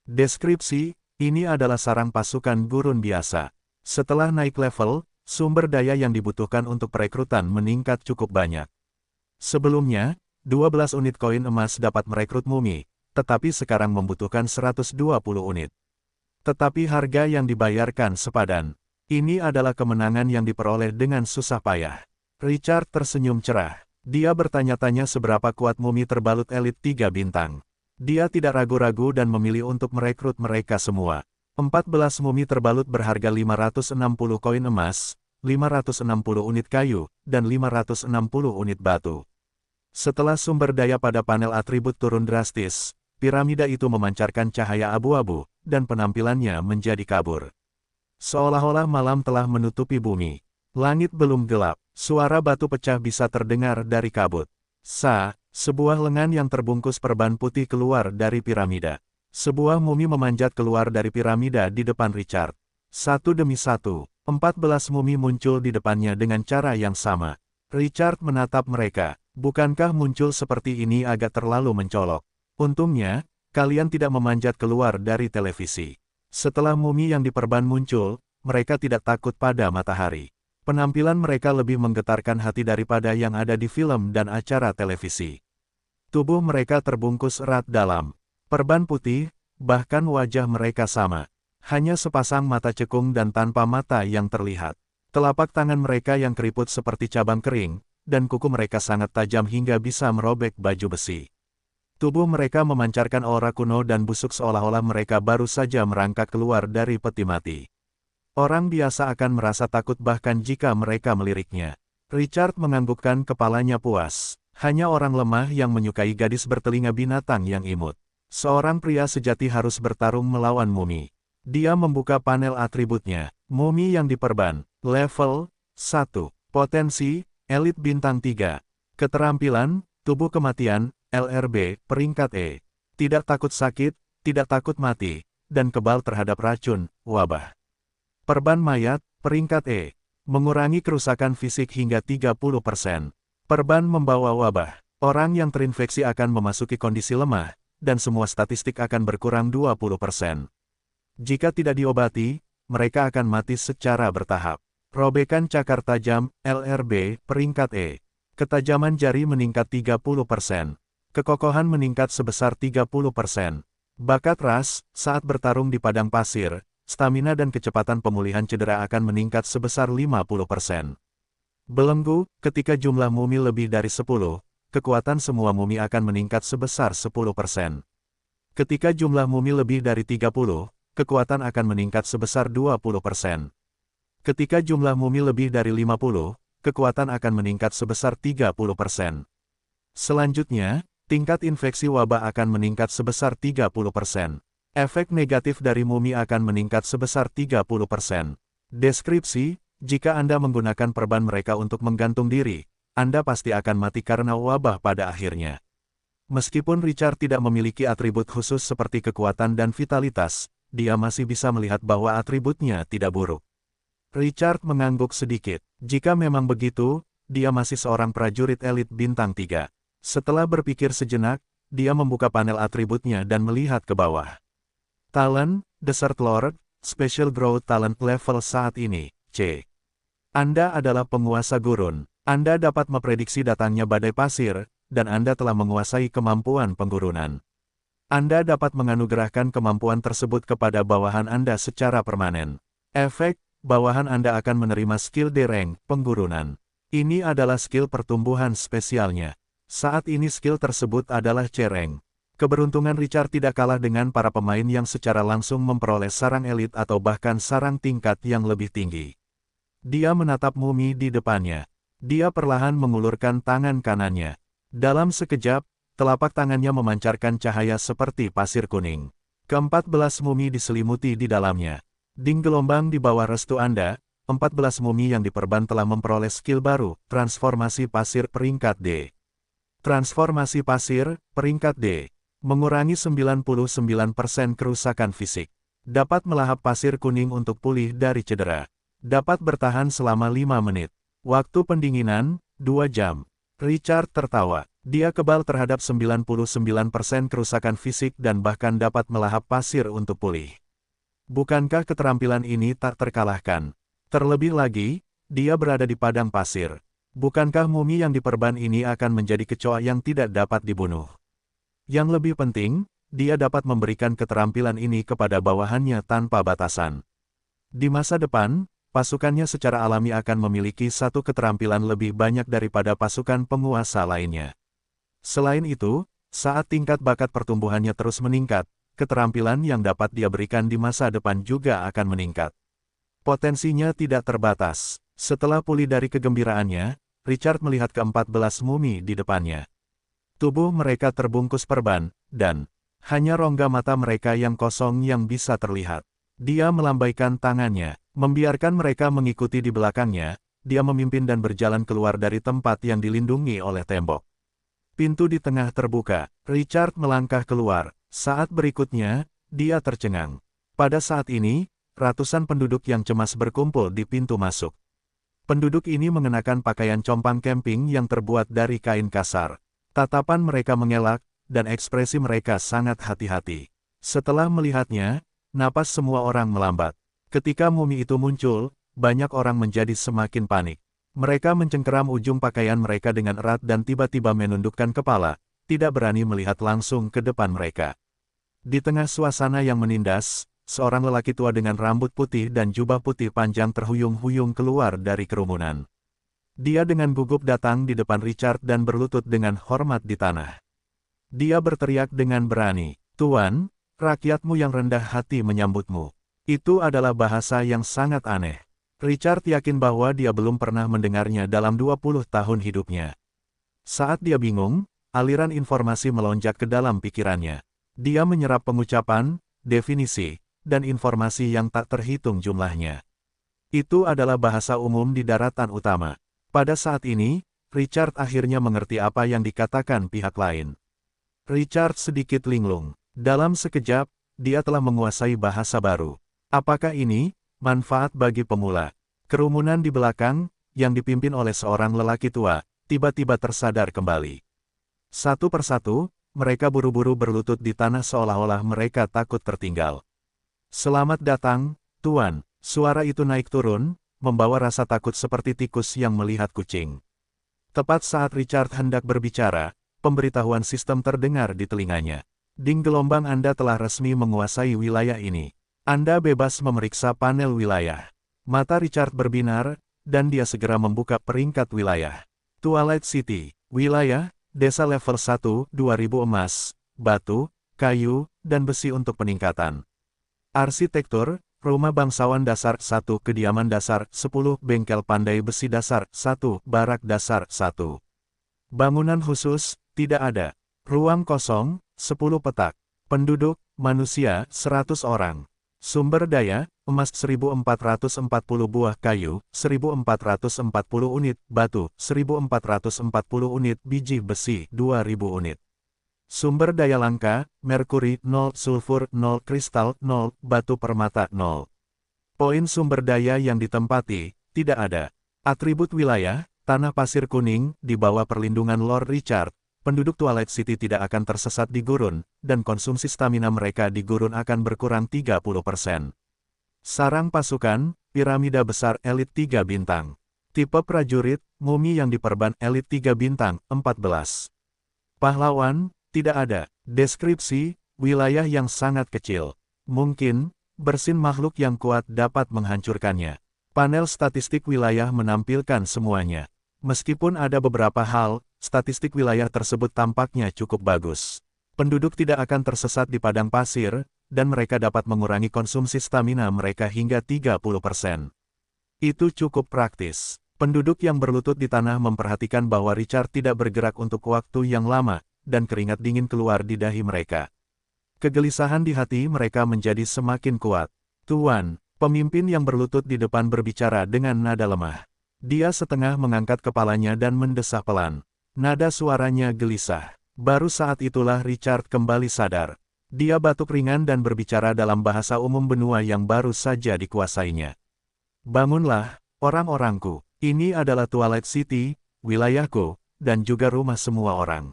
Deskripsi, ini adalah sarang pasukan gurun biasa. Setelah naik level, sumber daya yang dibutuhkan untuk perekrutan meningkat cukup banyak. Sebelumnya, 12 unit koin emas dapat merekrut mumi, tetapi sekarang membutuhkan 120 unit. Tetapi harga yang dibayarkan sepadan. Ini adalah kemenangan yang diperoleh dengan susah payah. Richard tersenyum cerah. Dia bertanya-tanya seberapa kuat mumi terbalut elit 3 bintang. Dia tidak ragu-ragu dan memilih untuk merekrut mereka semua. 14 mumi terbalut berharga 560 koin emas, 560 unit kayu, dan 560 unit batu. Setelah sumber daya pada panel atribut turun drastis, piramida itu memancarkan cahaya abu-abu, dan penampilannya menjadi kabur. Seolah-olah malam telah menutupi bumi. Langit belum gelap, suara batu pecah bisa terdengar dari kabut. Sebuah lengan yang terbungkus perban putih keluar dari piramida. Sebuah mumi memanjat keluar dari piramida di depan Richard. Satu demi satu, 14 mumi muncul di depannya dengan cara yang sama. Richard menatap mereka. Bukankah muncul seperti ini agak terlalu mencolok? Untungnya, kalian tidak memanjat keluar dari televisi. Setelah mumi yang diperban muncul, mereka tidak takut pada matahari. Penampilan mereka lebih menggetarkan hati daripada yang ada di film dan acara televisi. Tubuh mereka terbungkus erat dalam perban putih, bahkan wajah mereka sama. Hanya sepasang mata cekung dan tanpa mata yang terlihat. Telapak tangan mereka yang keriput seperti cabang kering, dan kuku mereka sangat tajam hingga bisa merobek baju besi. Tubuh mereka memancarkan aura kuno dan busuk seolah-olah mereka baru saja merangkak keluar dari peti mati. Orang biasa akan merasa takut bahkan jika mereka meliriknya. Richard menganggukkan kepalanya puas. Hanya orang lemah yang menyukai gadis bertelinga binatang yang imut. Seorang pria sejati harus bertarung melawan mumi. Dia membuka panel atributnya. Mumi yang diperban. Level 1. Potensi, elit bintang 3. Keterampilan, tubuh kematian, LRB, peringkat E. Tidak takut sakit, tidak takut mati, dan kebal terhadap racun, wabah. Perban mayat, peringkat E. Mengurangi kerusakan fisik hingga 30%. Perban membawa wabah. Orang yang terinfeksi akan memasuki kondisi lemah, dan semua statistik akan berkurang 20%. Jika tidak diobati, mereka akan mati secara bertahap. Robekan cakar tajam, LRB, peringkat E. Ketajaman jari meningkat 30%. Kekokohan meningkat sebesar 30%. Bakat ras, saat bertarung di padang pasir, stamina dan kecepatan pemulihan cedera akan meningkat sebesar 50%. Belenggu, ketika jumlah mumi lebih dari 10, kekuatan semua mumi akan meningkat sebesar 10%. Ketika jumlah mumi lebih dari 30, kekuatan akan meningkat sebesar 20%. Ketika jumlah mumi lebih dari 50, kekuatan akan meningkat sebesar 30%. Selanjutnya, tingkat infeksi wabah akan meningkat sebesar 30%. Efek negatif dari mumi akan meningkat sebesar 30%. Deskripsi, jika Anda menggunakan perban mereka untuk menggantung diri, Anda pasti akan mati karena wabah pada akhirnya. Meskipun Richard tidak memiliki atribut khusus seperti kekuatan dan vitalitas, dia masih bisa melihat bahwa atributnya tidak buruk. Richard mengangguk sedikit. Jika memang begitu, dia masih seorang prajurit elit bintang 3. Setelah berpikir sejenak, dia membuka panel atributnya dan melihat ke bawah. Talent, Desert Lord, Special Growth Talent level saat ini, C. Anda adalah penguasa gurun. Anda dapat memprediksi datangnya badai pasir, dan Anda telah menguasai kemampuan penggurunan. Anda dapat menganugerahkan kemampuan tersebut kepada bawahan Anda secara permanen. Efek, bawahan Anda akan menerima skill D-Rank, penggurunan. Ini adalah skill pertumbuhan spesialnya. Saat ini skill tersebut adalah C-Rank. Keberuntungan Richard tidak kalah dengan para pemain yang secara langsung memperoleh sarang elit atau bahkan sarang tingkat yang lebih tinggi. Dia menatap mumi di depannya. Dia perlahan mengulurkan tangan kanannya. Dalam sekejap, telapak tangannya memancarkan cahaya seperti pasir kuning. Ke-14 mumi diselimuti di dalamnya. Ding gelombang di bawah restu Anda, 14 mumi yang diperban telah memperoleh skill baru, transformasi pasir peringkat D. Transformasi pasir, peringkat D. Mengurangi 99% kerusakan fisik. Dapat melahap pasir kuning untuk pulih dari cedera. Dapat bertahan selama 5 menit. Waktu pendinginan, 2 jam. Richard tertawa. Dia kebal terhadap 99% kerusakan fisik dan bahkan dapat melahap pasir untuk pulih. Bukankah keterampilan ini tak terkalahkan? Terlebih lagi, dia berada di padang pasir. Bukankah mumi yang diperban ini akan menjadi kecoa yang tidak dapat dibunuh? Yang lebih penting, dia dapat memberikan keterampilan ini kepada bawahannya tanpa batasan. Di masa depan, pasukannya secara alami akan memiliki satu keterampilan lebih banyak daripada pasukan penguasa lainnya. Selain itu, saat tingkat bakat pertumbuhannya terus meningkat, keterampilan yang dapat dia berikan di masa depan juga akan meningkat. Potensinya tidak terbatas. Setelah pulih dari kegembiraannya, Richard melihat ke-14 mumi di depannya. Tubuh mereka terbungkus perban, dan hanya rongga mata mereka yang kosong yang bisa terlihat. Dia melambaikan tangannya, membiarkan mereka mengikuti di belakangnya. Dia memimpin dan berjalan keluar dari tempat yang dilindungi oleh tembok. Pintu di tengah terbuka. Richard melangkah keluar. Saat berikutnya, dia tercengang. Pada saat ini, ratusan penduduk yang cemas berkumpul di pintu masuk. Penduduk ini mengenakan pakaian compang camping yang terbuat dari kain kasar. Tatapan mereka mengelak, dan ekspresi mereka sangat hati-hati. Setelah melihatnya, napas semua orang melambat. Ketika mumi itu muncul, banyak orang menjadi semakin panik. Mereka mencengkeram ujung pakaian mereka dengan erat dan tiba-tiba menundukkan kepala, tidak berani melihat langsung ke depan mereka. Di tengah suasana yang menindas, seorang lelaki tua dengan rambut putih dan jubah putih panjang terhuyung-huyung keluar dari kerumunan. Dia dengan gugup datang di depan Richard dan berlutut dengan hormat di tanah. Dia berteriak dengan berani, "Tuan, rakyatmu yang rendah hati menyambutmu." Itu adalah bahasa yang sangat aneh. Richard yakin bahwa dia belum pernah mendengarnya dalam 20 tahun hidupnya. Saat dia bingung, aliran informasi melonjak ke dalam pikirannya. Dia menyerap pengucapan, definisi, dan informasi yang tak terhitung jumlahnya. Itu adalah bahasa umum di daratan utama. Pada saat ini, Richard akhirnya mengerti apa yang dikatakan pihak lain. Richard sedikit linglung. Dalam sekejap, dia telah menguasai bahasa baru. Apakah ini manfaat bagi pemula? Kerumunan di belakang, yang dipimpin oleh seorang lelaki tua, tiba-tiba tersadar kembali. Satu persatu, mereka buru-buru berlutut di tanah seolah-olah mereka takut tertinggal. "Selamat datang, Tuan." Suara itu naik turun, membawa rasa takut seperti tikus yang melihat kucing. Tepat saat Richard hendak berbicara, pemberitahuan sistem terdengar di telinganya. "Ding, gelombang Anda telah resmi menguasai wilayah ini. Anda bebas memeriksa panel wilayah." Mata Richard berbinar, dan dia segera membuka peringkat wilayah. Twilight City, wilayah, desa level 1, 2000 emas, batu, kayu, dan besi untuk peningkatan. Arsitektur, rumah bangsawan dasar 1, kediaman dasar 10, bengkel pandai besi dasar 1, barak dasar 1. Bangunan khusus, tidak ada. Ruang kosong, 10 petak. Penduduk, manusia, 100 orang. Sumber daya, emas 1440 buah kayu, 1440 unit, batu, 1440 unit, biji besi, 2000 unit. Sumber daya langka, merkuri 0, sulfur 0, kristal 0, batu permata 0. Poin sumber daya yang ditempati, tidak ada. Atribut wilayah, tanah pasir kuning, di bawah perlindungan Lord Richard. Penduduk Twilight City tidak akan tersesat di gurun, dan konsumsi stamina mereka di gurun akan berkurang 30%. Sarang pasukan, piramida besar elit 3 bintang. Tipe prajurit, mumi yang diperban elit 3 bintang, 14. Pahlawan, tidak ada. Deskripsi, wilayah yang sangat kecil. Mungkin, bersin makhluk yang kuat dapat menghancurkannya. Panel statistik wilayah menampilkan semuanya. Meskipun ada beberapa hal, statistik wilayah tersebut tampaknya cukup bagus. Penduduk tidak akan tersesat di padang pasir, dan mereka dapat mengurangi konsumsi stamina mereka hingga 30%. Itu cukup praktis. Penduduk yang berlutut di tanah memperhatikan bahwa Richard tidak bergerak untuk waktu yang lama, dan keringat dingin keluar di dahi mereka. Kegelisahan di hati mereka menjadi semakin kuat. "Tuan," pemimpin yang berlutut di depan berbicara dengan nada lemah. Dia setengah mengangkat kepalanya dan mendesah pelan. Nada suaranya gelisah. Baru saat itulah Richard kembali sadar. Dia batuk ringan dan berbicara dalam bahasa umum benua yang baru saja dikuasainya. "Bangunlah, orang-orangku. Ini adalah Twilight City, wilayahku, dan juga rumah semua orang.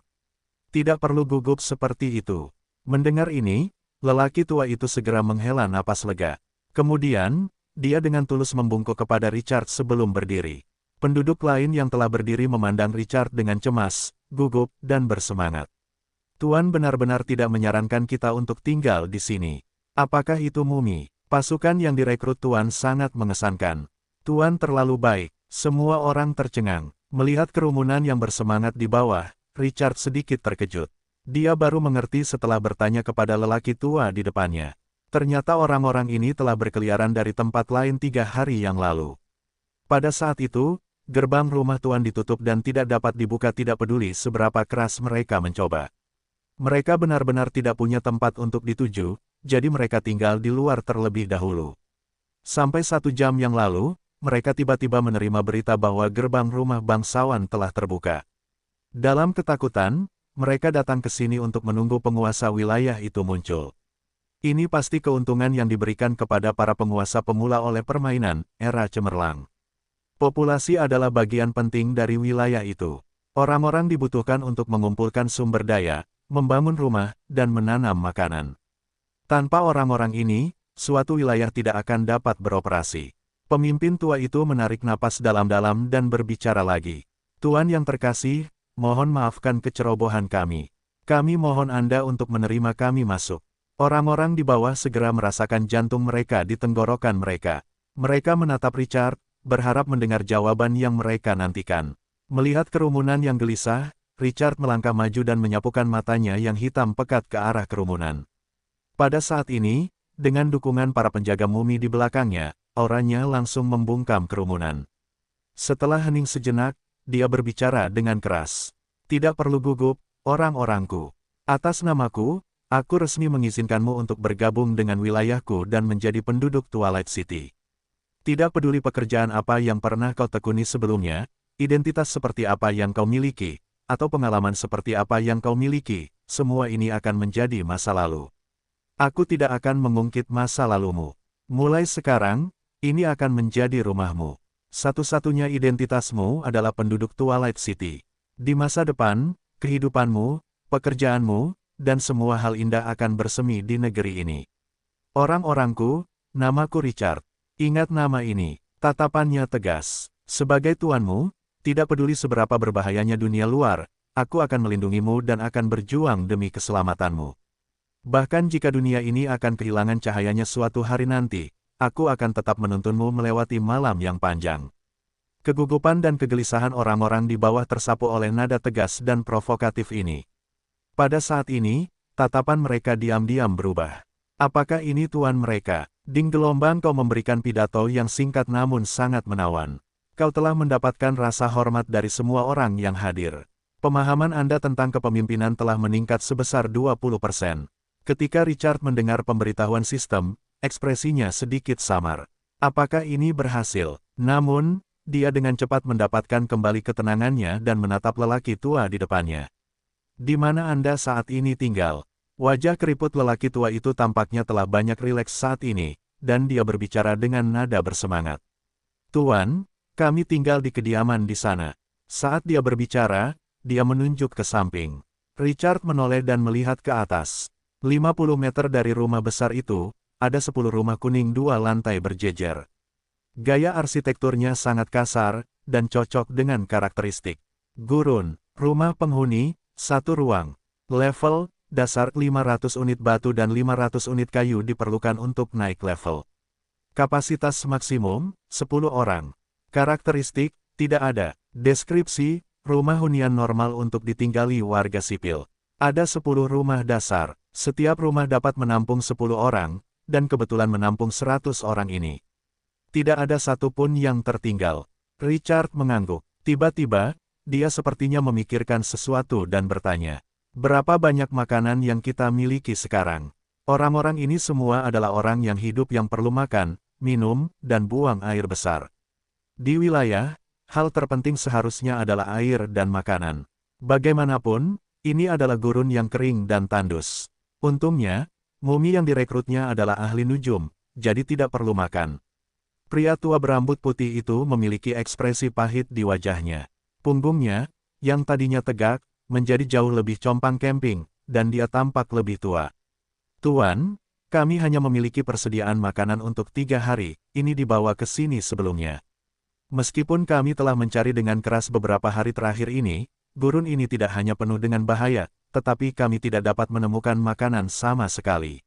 Tidak perlu gugup seperti itu. Mendengar ini, lelaki tua itu segera menghela napas lega. Kemudian, dia dengan tulus membungkuk kepada Richard sebelum berdiri. Penduduk lain yang telah berdiri memandang Richard dengan cemas, gugup, dan bersemangat. Tuan benar-benar tidak menyarankan kita untuk tinggal di sini. Apakah itu mumi? Pasukan yang direkrut Tuan sangat mengesankan. Tuan terlalu baik. Semua orang tercengang. Melihat kerumunan yang bersemangat di bawah, Richard sedikit terkejut. Dia baru mengerti setelah bertanya kepada lelaki tua di depannya. Ternyata orang-orang ini telah berkeliaran dari tempat lain 3 hari yang lalu. Pada saat itu, gerbang rumah Tuan ditutup dan tidak dapat dibuka tidak peduli seberapa keras mereka mencoba. Mereka benar-benar tidak punya tempat untuk dituju, jadi mereka tinggal di luar terlebih dahulu. Sampai 1 jam yang lalu, mereka tiba-tiba menerima berita bahwa gerbang rumah bangsawan telah terbuka. Dalam ketakutan, mereka datang ke sini untuk menunggu penguasa wilayah itu muncul. Ini pasti keuntungan yang diberikan kepada para penguasa pemula oleh permainan era cemerlang. Populasi adalah bagian penting dari wilayah itu. Orang-orang dibutuhkan untuk mengumpulkan sumber daya, membangun rumah, dan menanam makanan. Tanpa orang-orang ini, suatu wilayah tidak akan dapat beroperasi. Pemimpin tua itu menarik napas dalam-dalam dan berbicara lagi. Tuan yang terkasih, mohon maafkan kecerobohan kami. Kami mohon Anda untuk menerima kami masuk. Orang-orang di bawah segera merasakan jantung mereka di tenggorokan mereka. Mereka menatap Richard, berharap mendengar jawaban yang mereka nantikan. Melihat kerumunan yang gelisah, Richard melangkah maju dan menyapukan matanya yang hitam pekat ke arah kerumunan. Pada saat ini, dengan dukungan para penjaga mumi di belakangnya, auranya langsung membungkam kerumunan. Setelah hening sejenak, dia berbicara dengan keras. Tidak perlu gugup, orang-orangku. Atas namaku, aku resmi mengizinkanmu untuk bergabung dengan wilayahku dan menjadi penduduk Twilight City. Tidak peduli pekerjaan apa yang pernah kau tekuni sebelumnya, identitas seperti apa yang kau miliki, atau pengalaman seperti apa yang kau miliki, semua ini akan menjadi masa lalu. Aku tidak akan mengungkit masa lalumu. Mulai sekarang, ini akan menjadi rumahmu. Satu-satunya identitasmu adalah penduduk Twilight City. Di masa depan, kehidupanmu, pekerjaanmu, dan semua hal indah akan bersemi di negeri ini. Orang-orangku, namaku Richard. Ingat nama ini. Tatapannya tegas. Sebagai tuanmu, tidak peduli seberapa berbahayanya dunia luar, aku akan melindungimu dan akan berjuang demi keselamatanmu. Bahkan jika dunia ini akan kehilangan cahayanya suatu hari nanti, aku akan tetap menuntunmu melewati malam yang panjang. Kegugupan dan kegelisahan orang-orang di bawah tersapu oleh nada tegas dan provokatif ini. Pada saat ini, tatapan mereka diam-diam berubah. Apakah ini tuan mereka? Ding gelombang kau memberikan pidato yang singkat namun sangat menawan. Kau telah mendapatkan rasa hormat dari semua orang yang hadir. Pemahaman Anda tentang kepemimpinan telah meningkat sebesar 20%. Ketika Richard mendengar pemberitahuan sistem, ekspresinya sedikit samar. Apakah ini berhasil? Namun, dia dengan cepat mendapatkan kembali ketenangannya dan menatap lelaki tua di depannya. Di mana Anda saat ini tinggal? Wajah keriput lelaki tua itu tampaknya telah banyak rileks saat ini, dan dia berbicara dengan nada bersemangat. Tuan, kami tinggal di kediaman di sana. Saat dia berbicara, dia menunjuk ke samping. Richard menoleh dan melihat ke atas. 50 meter dari rumah besar itu, ada 10 rumah kuning 2 lantai berjejer. Gaya arsitekturnya sangat kasar, dan cocok dengan karakteristik. Gurun, rumah penghuni, 1 ruang. Level, dasar 500 unit batu dan 500 unit kayu diperlukan untuk naik level. Kapasitas maksimum, 10 orang. Karakteristik, tidak ada. Deskripsi, rumah hunian normal untuk ditinggali warga sipil. Ada 10 rumah dasar. Setiap rumah dapat menampung 10 orang, dan kebetulan menampung 100 orang ini. Tidak ada satupun yang tertinggal. Richard mengangguk. Tiba-tiba, dia sepertinya memikirkan sesuatu dan bertanya, berapa banyak makanan yang kita miliki sekarang? Orang-orang ini semua adalah orang yang hidup yang perlu makan, minum, dan buang air besar. Di wilayah, hal terpenting seharusnya adalah air dan makanan. Bagaimanapun, ini adalah gurun yang kering dan tandus. Untungnya, mumi yang direkrutnya adalah ahli nujum, jadi tidak perlu makan. Pria tua berambut putih itu memiliki ekspresi pahit di wajahnya. Punggungnya, yang tadinya tegak, menjadi jauh lebih compang camping, dan dia tampak lebih tua. Tuan, kami hanya memiliki persediaan makanan untuk 3 hari, ini dibawa ke sini sebelumnya. Meskipun kami telah mencari dengan keras beberapa hari terakhir ini, gurun ini tidak hanya penuh dengan bahaya, tetapi kami tidak dapat menemukan makanan sama sekali.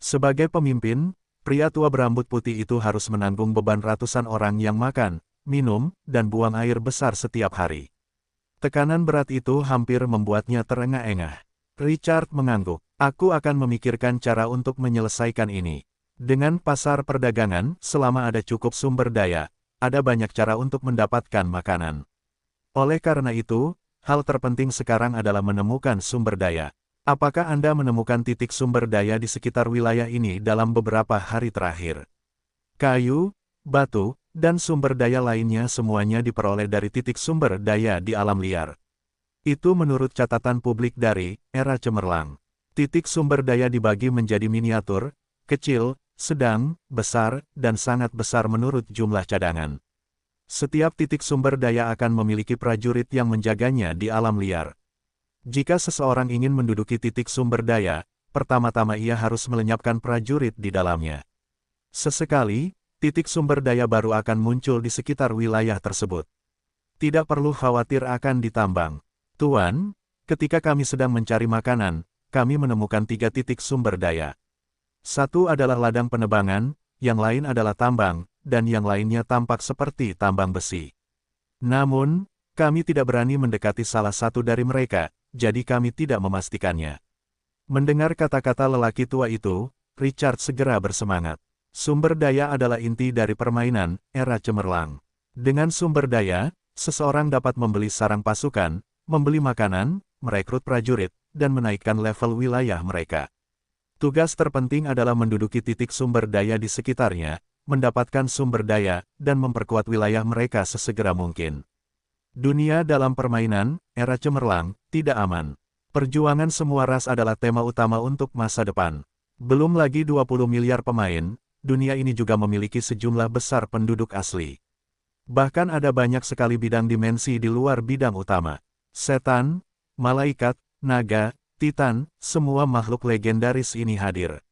Sebagai pemimpin, pria tua berambut putih itu harus menanggung beban ratusan orang yang makan, minum, dan buang air besar setiap hari. Tekanan berat itu hampir membuatnya terengah-engah. Richard mengangguk. Aku akan memikirkan cara untuk menyelesaikan ini. Dengan pasar perdagangan, selama ada cukup sumber daya, ada banyak cara untuk mendapatkan makanan. Oleh karena itu, hal terpenting sekarang adalah menemukan sumber daya. Apakah Anda menemukan titik sumber daya di sekitar wilayah ini dalam beberapa hari terakhir? Kayu, batu, dan sumber daya lainnya semuanya diperoleh dari titik sumber daya di alam liar. Itu menurut catatan publik dari Era Cemerlang. Titik sumber daya dibagi menjadi miniatur, kecil, sedang, besar, dan sangat besar menurut jumlah cadangan. Setiap titik sumber daya akan memiliki prajurit yang menjaganya di alam liar. Jika seseorang ingin menduduki titik sumber daya, pertama-tama ia harus melenyapkan prajurit di dalamnya. Sesekali, titik sumber daya baru akan muncul di sekitar wilayah tersebut. Tidak perlu khawatir akan ditambang. Tuan, ketika kami sedang mencari makanan, kami menemukan 3 titik sumber daya. Satu adalah ladang penebangan, yang lain adalah tambang, dan yang lainnya tampak seperti tambang besi. Namun, kami tidak berani mendekati salah satu dari mereka, jadi kami tidak memastikannya. Mendengar kata-kata lelaki tua itu, Richard segera bersemangat. Sumber daya adalah inti dari permainan Era Cemerlang. Dengan sumber daya, seseorang dapat membeli sarang pasukan, membeli makanan, merekrut prajurit, dan menaikkan level wilayah mereka. Tugas terpenting adalah menduduki titik sumber daya di sekitarnya, mendapatkan sumber daya, dan memperkuat wilayah mereka sesegera mungkin. Dunia dalam permainan Era Cemerlang tidak aman. Perjuangan semua ras adalah tema utama untuk masa depan. Belum lagi 20 miliar pemain, dunia ini juga memiliki sejumlah besar penduduk asli. Bahkan ada banyak sekali bidang dimensi di luar bidang utama. Setan, malaikat, naga, titan, semua makhluk legendaris ini hadir.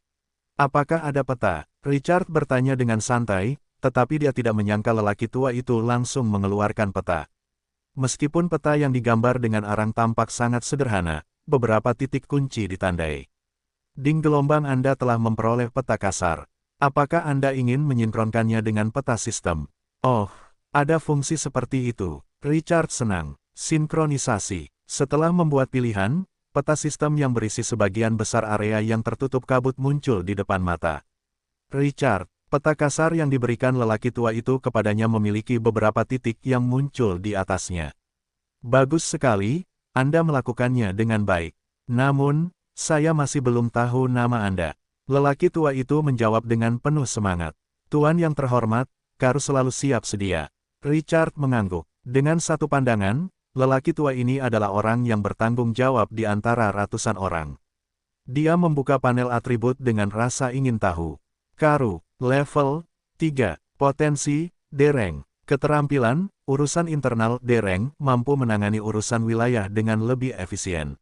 Apakah ada peta? Richard bertanya dengan santai, tetapi dia tidak menyangka lelaki tua itu langsung mengeluarkan peta. Meskipun peta yang digambar dengan arang tampak sangat sederhana, beberapa titik kunci ditandai. Ding gelombang Anda telah memperoleh peta kasar. Apakah Anda ingin menyinkronkannya dengan peta sistem? Oh, ada fungsi seperti itu. Richard senang. Sinkronisasi. Setelah membuat pilihan, peta sistem yang berisi sebagian besar area yang tertutup kabut muncul di depan mata. Richard, peta kasar yang diberikan lelaki tua itu kepadanya memiliki beberapa titik yang muncul di atasnya. Bagus sekali, Anda melakukannya dengan baik. Namun, saya masih belum tahu nama Anda. Lelaki tua itu menjawab dengan penuh semangat. Tuan yang terhormat, Karu selalu siap sedia. Richard mengangguk. Dengan satu pandangan, lelaki tua ini adalah orang yang bertanggung jawab di antara ratusan orang. Dia membuka panel atribut dengan rasa ingin tahu. Karu, level 3, potensi, D-rank. Keterampilan, urusan internal D-rank mampu menangani urusan wilayah dengan lebih efisien.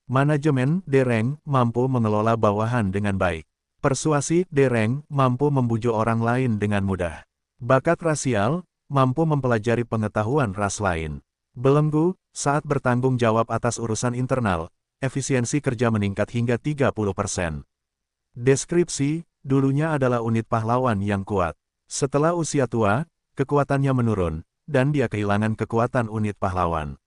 Manajemen D-rank mampu mengelola bawahan dengan baik. Persuasi D-rank mampu membujuk orang lain dengan mudah. Bakat rasial mampu mempelajari pengetahuan ras lain. Belenggu, saat bertanggung jawab atas urusan internal, efisiensi kerja meningkat hingga 30%. Deskripsi, dulunya adalah unit pahlawan yang kuat. Setelah usia tua, kekuatannya menurun, dan dia kehilangan kekuatan unit pahlawan.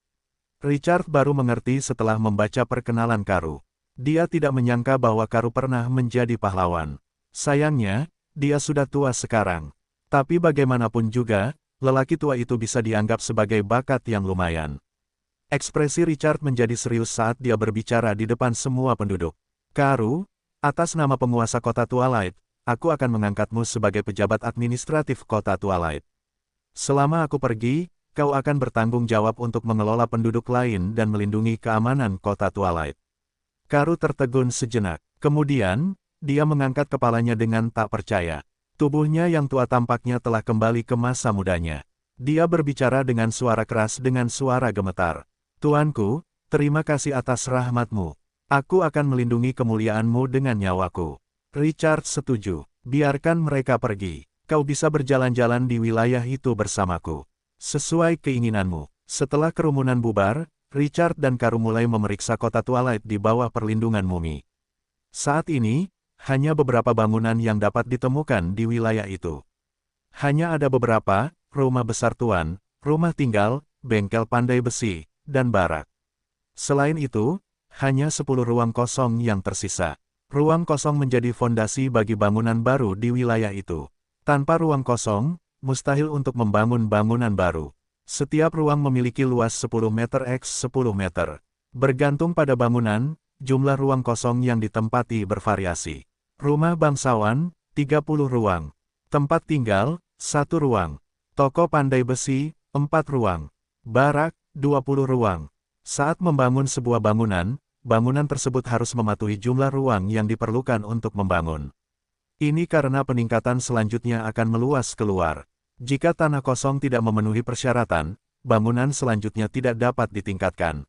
Richard baru mengerti setelah membaca perkenalan Karu. Dia tidak menyangka bahwa Karu pernah menjadi pahlawan. Sayangnya, dia sudah tua sekarang. Tapi bagaimanapun juga, lelaki tua itu bisa dianggap sebagai bakat yang lumayan. Ekspresi Richard menjadi serius saat dia berbicara di depan semua penduduk. Karu, atas nama penguasa kota Twilight, aku akan mengangkatmu sebagai pejabat administratif kota Twilight. Selama aku pergi, kau akan bertanggung jawab untuk mengelola penduduk lain dan melindungi keamanan kota Twilight. Karu tertegun sejenak. Kemudian, dia mengangkat kepalanya dengan tak percaya. Tubuhnya yang tua tampaknya telah kembali ke masa mudanya. Dia berbicara dengan suara keras dengan suara gemetar. Tuanku, terima kasih atas rahmatmu. Aku akan melindungi kemuliaanmu dengan nyawaku. Richard setuju. Biarkan mereka pergi. Kau bisa berjalan-jalan di wilayah itu bersamaku. Sesuai keinginanmu. Setelah kerumunan bubar, Richard dan Karu mulai memeriksa kota Twilight di bawah perlindungan mumi. Saat ini, hanya beberapa bangunan yang dapat ditemukan di wilayah itu. Hanya ada beberapa, rumah besar tuan, rumah tinggal, bengkel pandai besi, dan barak. Selain itu, hanya 10 ruang kosong yang tersisa. Ruang kosong menjadi fondasi bagi bangunan baru di wilayah itu. Tanpa ruang kosong, mustahil untuk membangun bangunan baru. Setiap ruang memiliki luas 10 meter x 10 meter. Bergantung pada bangunan, jumlah ruang kosong yang ditempati bervariasi. Rumah bangsawan, 30 ruang. Tempat tinggal, 1 ruang. Toko pandai besi, 4 ruang. Barak, 20 ruang. Saat membangun sebuah bangunan, bangunan tersebut harus mematuhi jumlah ruang yang diperlukan untuk membangun. Ini karena peningkatan selanjutnya akan meluas keluar. Jika tanah kosong tidak memenuhi persyaratan, bangunan selanjutnya tidak dapat ditingkatkan.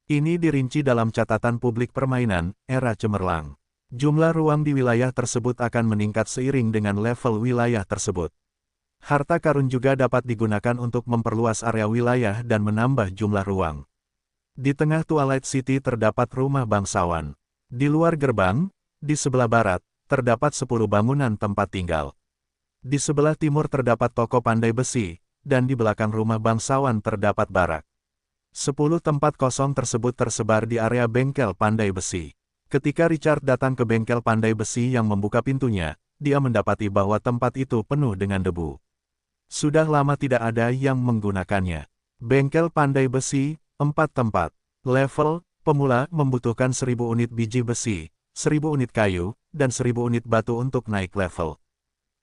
Ini dirinci dalam catatan publik permainan, era cemerlang. Jumlah ruang di wilayah tersebut akan meningkat seiring dengan level wilayah tersebut. Harta karun juga dapat digunakan untuk memperluas area wilayah dan menambah jumlah ruang. Di tengah Twilight City terdapat rumah bangsawan. Di luar gerbang, di sebelah barat, terdapat 10 bangunan tempat tinggal. Di sebelah timur terdapat toko pandai besi, dan di belakang rumah bangsawan terdapat barak. 10 tempat kosong tersebut tersebar di area bengkel pandai besi. Ketika Richard datang ke bengkel pandai besi yang membuka pintunya, dia mendapati bahwa tempat itu penuh dengan debu. Sudah lama tidak ada yang menggunakannya. Bengkel pandai besi, 4 tempat. Level, pemula membutuhkan 1000 unit biji besi, 1000 unit kayu, dan 1000 unit batu untuk naik level.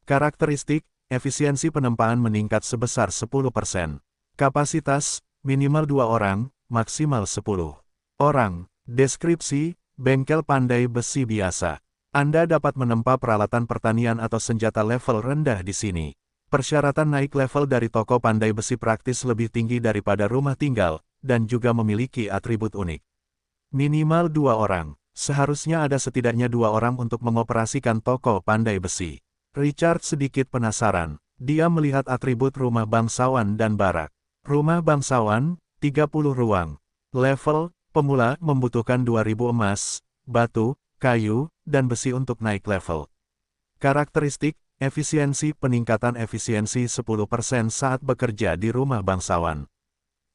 Karakteristik, efisiensi penempaan meningkat sebesar 10%. Kapasitas, minimal 2 orang, maksimal 10 orang. Deskripsi, bengkel pandai besi biasa. Anda dapat menempa peralatan pertanian atau senjata level rendah di sini. Persyaratan naik level dari toko pandai besi praktis lebih tinggi daripada rumah tinggal, dan juga memiliki atribut unik. Minimal 2 orang. Seharusnya ada setidaknya 2 orang untuk mengoperasikan toko pandai besi. Richard sedikit penasaran. Dia melihat atribut rumah bangsawan dan barak. Rumah bangsawan, 30 ruang. Level, pemula membutuhkan 2000 emas, batu, kayu, dan besi untuk naik level. Karakteristik, efisiensi peningkatan efisiensi 10% saat bekerja di rumah bangsawan.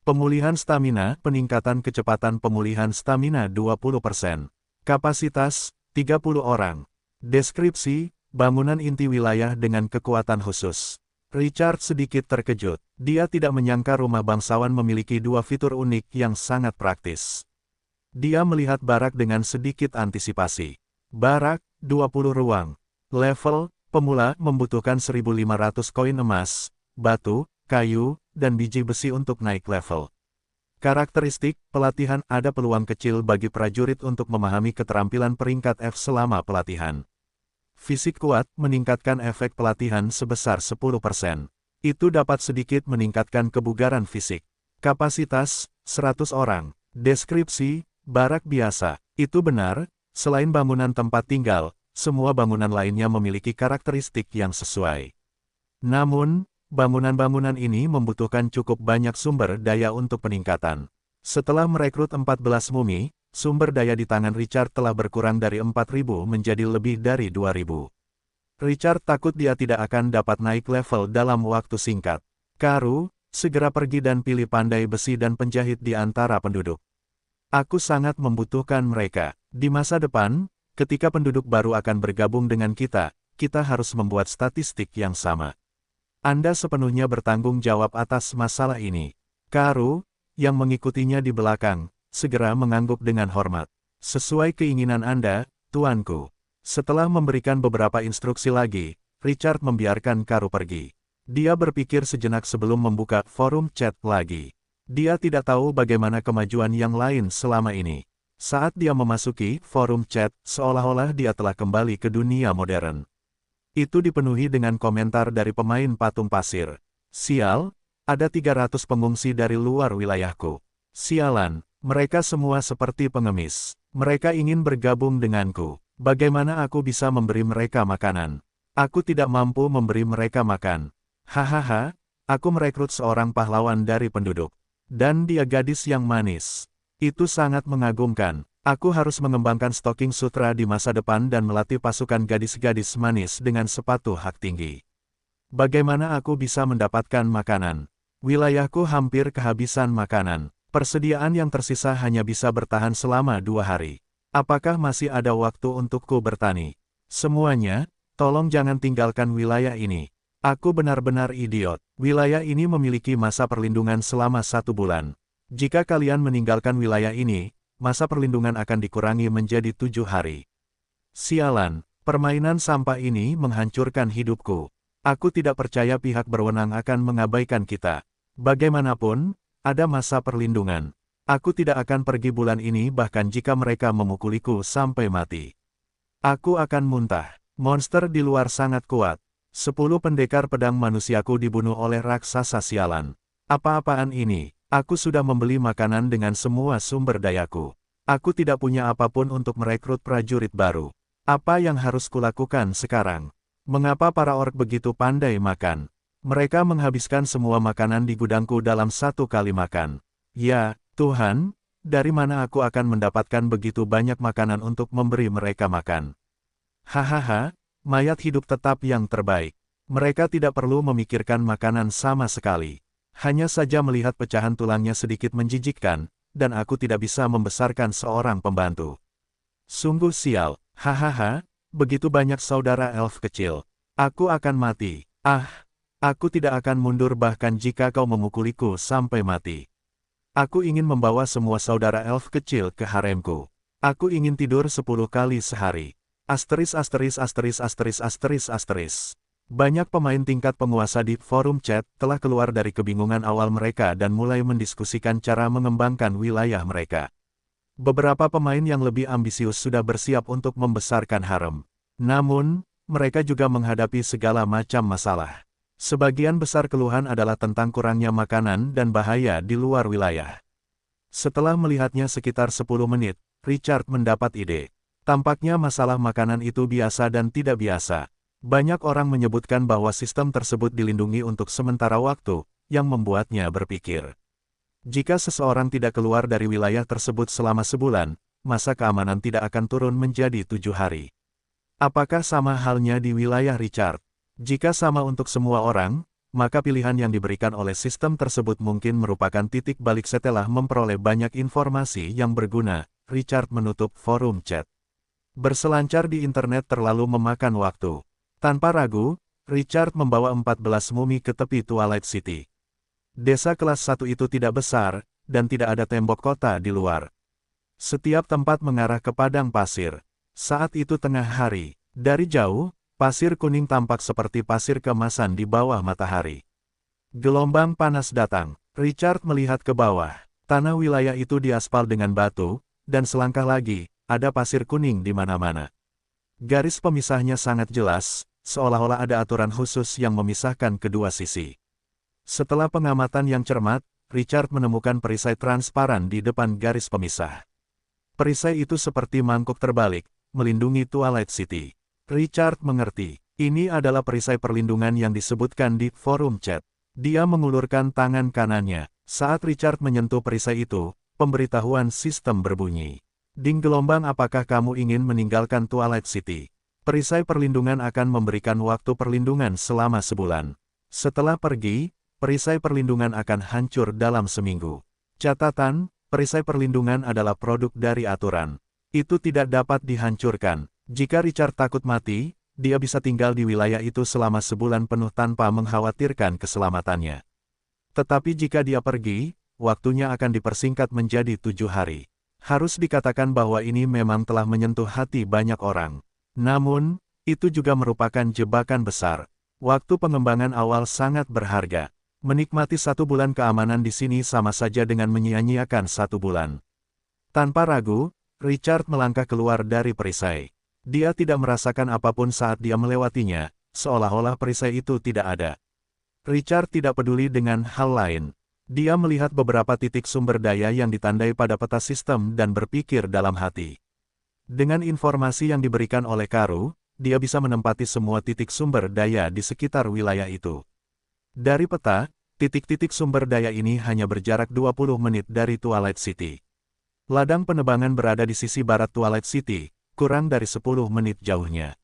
Pemulihan stamina, peningkatan kecepatan pemulihan stamina 20%. Kapasitas, 30 orang. Deskripsi, bangunan inti wilayah dengan kekuatan khusus. Richard sedikit terkejut. Dia tidak menyangka rumah bangsawan memiliki 2 fitur unik yang sangat praktis. Dia melihat barak dengan sedikit antisipasi. Barak, 20 ruang. Level, pemula membutuhkan 1500 koin emas, batu, kayu, dan biji besi untuk naik level. Karakteristik, pelatihan ada peluang kecil bagi prajurit untuk memahami keterampilan peringkat F selama pelatihan. Fisik kuat, meningkatkan efek pelatihan sebesar 10%. Itu dapat sedikit meningkatkan kebugaran fisik. Kapasitas, 100 orang. Deskripsi, barak biasa. Itu benar, selain bangunan tempat tinggal, semua bangunan lainnya memiliki karakteristik yang sesuai. Namun, bangunan-bangunan ini membutuhkan cukup banyak sumber daya untuk peningkatan. Setelah merekrut 14 mumi, sumber daya di tangan Richard telah berkurang dari 4.000 menjadi lebih dari 2.000. Richard takut dia tidak akan dapat naik level dalam waktu singkat. Karu, segera pergi dan pilih pandai besi dan penjahit di antara penduduk. Aku sangat membutuhkan mereka. Di masa depan, ketika penduduk baru akan bergabung dengan kita harus membuat statistik yang sama. Anda sepenuhnya bertanggung jawab atas masalah ini. Karu, yang mengikutinya di belakang, segera mengangguk dengan hormat. Sesuai keinginan Anda, tuanku. Setelah memberikan beberapa instruksi lagi, Richard membiarkan Karu pergi. Dia berpikir sejenak sebelum membuka forum chat lagi. Dia tidak tahu bagaimana kemajuan yang lain selama ini. Saat dia memasuki forum chat, seolah-olah dia telah kembali ke dunia modern. Itu dipenuhi dengan komentar dari pemain patung pasir. Sial, ada 300 pengungsi dari luar wilayahku. Sialan, mereka semua seperti pengemis. Mereka ingin bergabung denganku. Bagaimana aku bisa memberi mereka makanan? Aku tidak mampu memberi mereka makan. Hahaha, aku merekrut seorang pahlawan dari penduduk. Dan dia gadis yang manis. Itu sangat mengagumkan. Aku harus mengembangkan Stocking Sutra di masa depan dan melatih pasukan gadis-gadis manis dengan sepatu hak tinggi. Bagaimana aku bisa mendapatkan makanan? Wilayahku hampir kehabisan makanan. Persediaan yang tersisa hanya bisa bertahan selama 2 hari. Apakah masih ada waktu untukku bertani? Semuanya, tolong jangan tinggalkan wilayah ini. Aku benar-benar idiot. Wilayah ini memiliki masa perlindungan selama 1 bulan. Jika kalian meninggalkan wilayah ini, masa perlindungan akan dikurangi menjadi 7 hari. Sialan, permainan sampah ini menghancurkan hidupku. Aku tidak percaya pihak berwenang akan mengabaikan kita. Bagaimanapun, ada masa perlindungan. Aku tidak akan pergi bulan ini bahkan jika mereka memukuliku sampai mati. Aku akan muntah. Monster di luar sangat kuat. 10 pendekar pedang manusiaku dibunuh oleh raksasa sialan. Apa-apaan ini? Aku sudah membeli makanan dengan semua sumber dayaku. Aku tidak punya apapun untuk merekrut prajurit baru. Apa yang harus kulakukan sekarang? Mengapa para orc begitu pandai makan? Mereka menghabiskan semua makanan di gudangku dalam 1 kali makan. Ya, Tuhan, dari mana aku akan mendapatkan begitu banyak makanan untuk memberi mereka makan? Hahaha, mayat hidup tetap yang terbaik. Mereka tidak perlu memikirkan makanan sama sekali. Hanya saja melihat pecahan tulangnya sedikit menjijikkan, dan aku tidak bisa membesarkan seorang pembantu. Sungguh sial, hahaha, begitu banyak saudara elf kecil. Aku akan mati. Aku tidak akan mundur bahkan jika kau memukuliku sampai mati. Aku ingin membawa semua saudara elf kecil ke haremku. Aku ingin tidur 10 kali sehari. Asteris. Banyak pemain tingkat penguasa di forum chat telah keluar dari kebingungan awal mereka dan mulai mendiskusikan cara mengembangkan wilayah mereka. Beberapa pemain yang lebih ambisius sudah bersiap untuk membesarkan harem. Namun, mereka juga menghadapi segala macam masalah. Sebagian besar keluhan adalah tentang kurangnya makanan dan bahaya di luar wilayah. Setelah melihatnya sekitar 10 menit, Richard mendapat ide. Tampaknya masalah makanan itu biasa dan tidak biasa. Banyak orang menyebutkan bahwa sistem tersebut dilindungi untuk sementara waktu, yang membuatnya berpikir. Jika seseorang tidak keluar dari wilayah tersebut selama sebulan, masa keamanan tidak akan turun menjadi 7 hari. Apakah sama halnya di wilayah Richard? Jika sama untuk semua orang, maka pilihan yang diberikan oleh sistem tersebut mungkin merupakan titik balik setelah memperoleh banyak informasi yang berguna. Richard menutup forum chat. Berselancar di internet terlalu memakan waktu. Tanpa ragu, Richard membawa 14 mumi ke tepi Twilight City. Desa kelas 1 itu tidak besar, dan tidak ada tembok kota di luar. Setiap tempat mengarah ke padang pasir. Saat itu tengah hari. Dari jauh, pasir kuning tampak seperti pasir keemasan di bawah matahari. Gelombang panas datang. Richard melihat ke bawah. Tanah wilayah itu diaspal dengan batu, dan selangkah lagi, ada pasir kuning di mana-mana. Garis pemisahnya sangat jelas, seolah-olah ada aturan khusus yang memisahkan kedua sisi. Setelah pengamatan yang cermat, Richard menemukan perisai transparan di depan garis pemisah. Perisai itu seperti mangkuk terbalik, melindungi Twilight City. Richard mengerti, ini adalah perisai perlindungan yang disebutkan di forum chat. Dia mengulurkan tangan kanannya. Saat Richard menyentuh perisai itu, pemberitahuan sistem berbunyi. Ding gelombang, apakah kamu ingin meninggalkan Twilight City? Perisai perlindungan akan memberikan waktu perlindungan selama sebulan. Setelah pergi, perisai perlindungan akan hancur dalam seminggu. Catatan, perisai perlindungan adalah produk dari aturan. Itu tidak dapat dihancurkan. Jika Richard takut mati, dia bisa tinggal di wilayah itu selama sebulan penuh tanpa mengkhawatirkan keselamatannya. Tetapi jika dia pergi, waktunya akan dipersingkat menjadi 7 hari. Harus dikatakan bahwa ini memang telah menyentuh hati banyak orang. Namun, itu juga merupakan jebakan besar. Waktu pengembangan awal sangat berharga. Menikmati 1 bulan keamanan di sini sama saja dengan menyia-nyiakan 1 bulan. Tanpa ragu, Richard melangkah keluar dari perisai. Dia tidak merasakan apapun saat dia melewatinya, seolah-olah perisai itu tidak ada. Richard tidak peduli dengan hal lain. Dia melihat beberapa titik sumber daya yang ditandai pada peta sistem dan berpikir dalam hati. Dengan informasi yang diberikan oleh Karu, dia bisa menempati semua titik sumber daya di sekitar wilayah itu. Dari peta, titik-titik sumber daya ini hanya berjarak 20 menit dari Twilight City. Ladang penebangan berada di sisi barat Twilight City, kurang dari 10 menit jauhnya.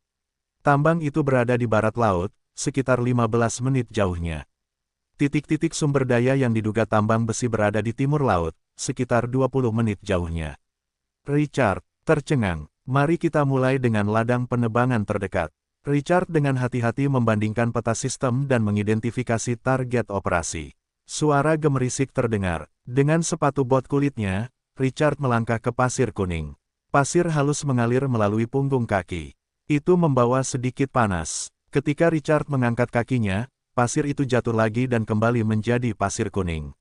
Tambang itu berada di barat laut, sekitar 15 menit jauhnya. Titik-titik sumber daya yang diduga tambang besi berada di timur laut, sekitar 20 menit jauhnya. Richard tercengang. Mari kita mulai dengan ladang penebangan terdekat. Richard dengan hati-hati membandingkan peta sistem dan mengidentifikasi target operasi. Suara gemerisik terdengar. Dengan sepatu bot kulitnya, Richard melangkah ke pasir kuning. Pasir halus mengalir melalui punggung kaki. Itu membawa sedikit panas. Ketika Richard mengangkat kakinya, pasir itu jatuh lagi dan kembali menjadi pasir kuning.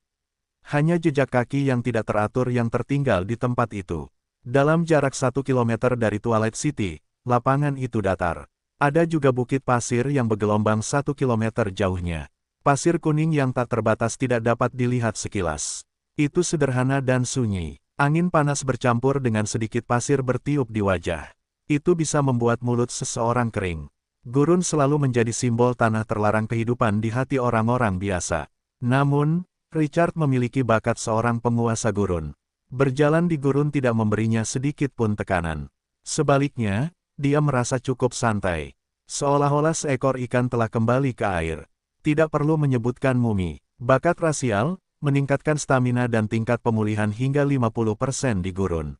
Hanya jejak kaki yang tidak teratur yang tertinggal di tempat itu. Dalam jarak 1 kilometer dari Twilight City, lapangan itu datar. Ada juga bukit pasir yang bergelombang 1 kilometer jauhnya. Pasir kuning yang tak terbatas tidak dapat dilihat sekilas. Itu sederhana dan sunyi. Angin panas bercampur dengan sedikit pasir bertiup di wajah. Itu bisa membuat mulut seseorang kering. Gurun selalu menjadi simbol tanah terlarang kehidupan di hati orang-orang biasa. Namun, Richard memiliki bakat seorang penguasa gurun. Berjalan di gurun tidak memberinya sedikit pun tekanan. Sebaliknya, dia merasa cukup santai. Seolah-olah seekor ikan telah kembali ke air. Tidak perlu menyebutkan mumi. Bakat rasial, meningkatkan stamina dan tingkat pemulihan hingga 50% di gurun.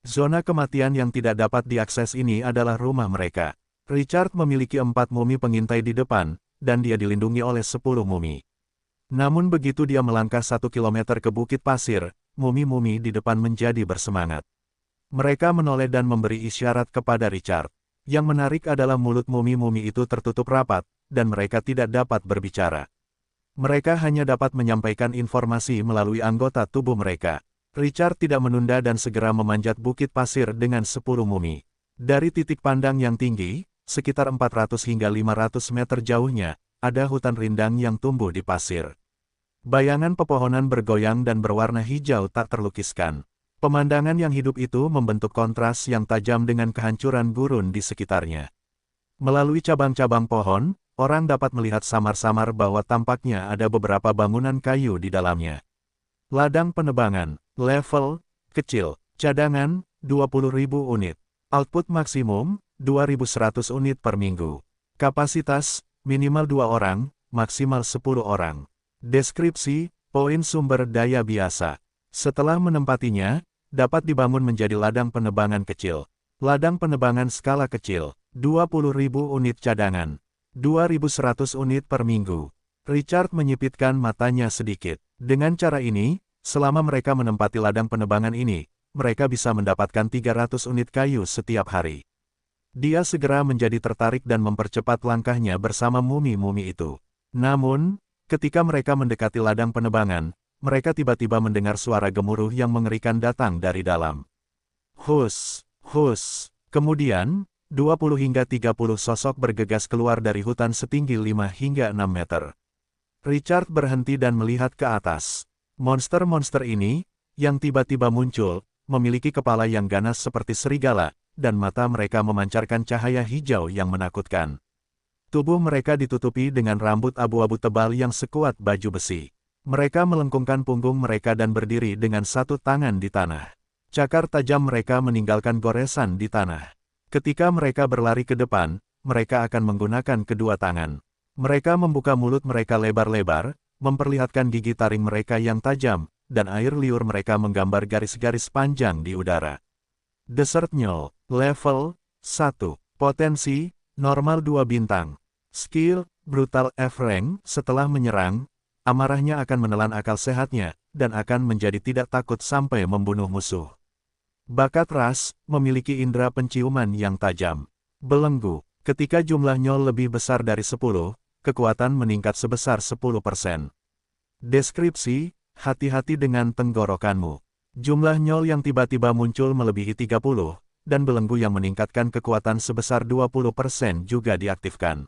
Zona kematian yang tidak dapat diakses ini adalah rumah mereka. Richard memiliki 4 mumi pengintai di depan, dan dia dilindungi oleh 10 mumi. Namun begitu dia melangkah 1 kilometer ke bukit pasir, mumi-mumi di depan menjadi bersemangat. Mereka menoleh dan memberi isyarat kepada Richard. Yang menarik adalah mulut mumi-mumi itu tertutup rapat, dan mereka tidak dapat berbicara. Mereka hanya dapat menyampaikan informasi melalui anggota tubuh mereka. Richard tidak menunda dan segera memanjat bukit pasir dengan 10 mumi. Dari titik pandang yang tinggi, sekitar 400 hingga 500 meter jauhnya, ada hutan rindang yang tumbuh di pasir. Bayangan pepohonan bergoyang dan berwarna hijau tak terlukiskan. Pemandangan yang hidup itu membentuk kontras yang tajam dengan kehancuran gurun di sekitarnya. Melalui cabang-cabang pohon, orang dapat melihat samar-samar bahwa tampaknya ada beberapa bangunan kayu di dalamnya. Ladang penebangan, level, kecil, cadangan, 20.000 unit. Output maksimum, 2.100 unit per minggu. Kapasitas, minimal 2 orang, maksimal 10 orang. Deskripsi, poin sumber daya biasa. Setelah menempatinya, dapat dibangun menjadi ladang penebangan kecil. Ladang penebangan skala kecil, 20.000 unit cadangan. 2.100 unit per minggu. Richard menyipitkan matanya sedikit. Dengan cara ini, selama mereka menempati ladang penebangan ini, mereka bisa mendapatkan 300 unit kayu setiap hari. Dia segera menjadi tertarik dan mempercepat langkahnya bersama mumi-mumi itu. Namun, ketika mereka mendekati ladang penebangan, mereka tiba-tiba mendengar suara gemuruh yang mengerikan datang dari dalam. Hus, hus. Kemudian, 20 hingga 30 sosok bergegas keluar dari hutan setinggi 5 hingga 6 meter. Richard berhenti dan melihat ke atas. Monster-monster ini, yang tiba-tiba muncul, memiliki kepala yang ganas seperti serigala, dan mata mereka memancarkan cahaya hijau yang menakutkan. Tubuh mereka ditutupi dengan rambut abu-abu tebal yang sekuat baju besi. Mereka melengkungkan punggung mereka dan berdiri dengan satu tangan di tanah. Cakar tajam mereka meninggalkan goresan di tanah. Ketika mereka berlari ke depan, mereka akan menggunakan kedua tangan. Mereka membuka mulut mereka lebar-lebar, memperlihatkan gigi taring mereka yang tajam, dan air liur mereka menggambar garis-garis panjang di udara. Desert Gnoll, level 1, potensi, normal 2 bintang. Skill, brutal F-rank. Setelah menyerang, amarahnya akan menelan akal sehatnya, dan akan menjadi tidak takut sampai membunuh musuh. Bakat ras, memiliki indera penciuman yang tajam. Belenggu, ketika jumlah Gnoll lebih besar dari 10, kekuatan meningkat sebesar 10%. Deskripsi, hati-hati dengan tenggorokanmu. Jumlah Gnoll yang tiba-tiba muncul melebihi 30, dan belenggu yang meningkatkan kekuatan sebesar 20% juga diaktifkan.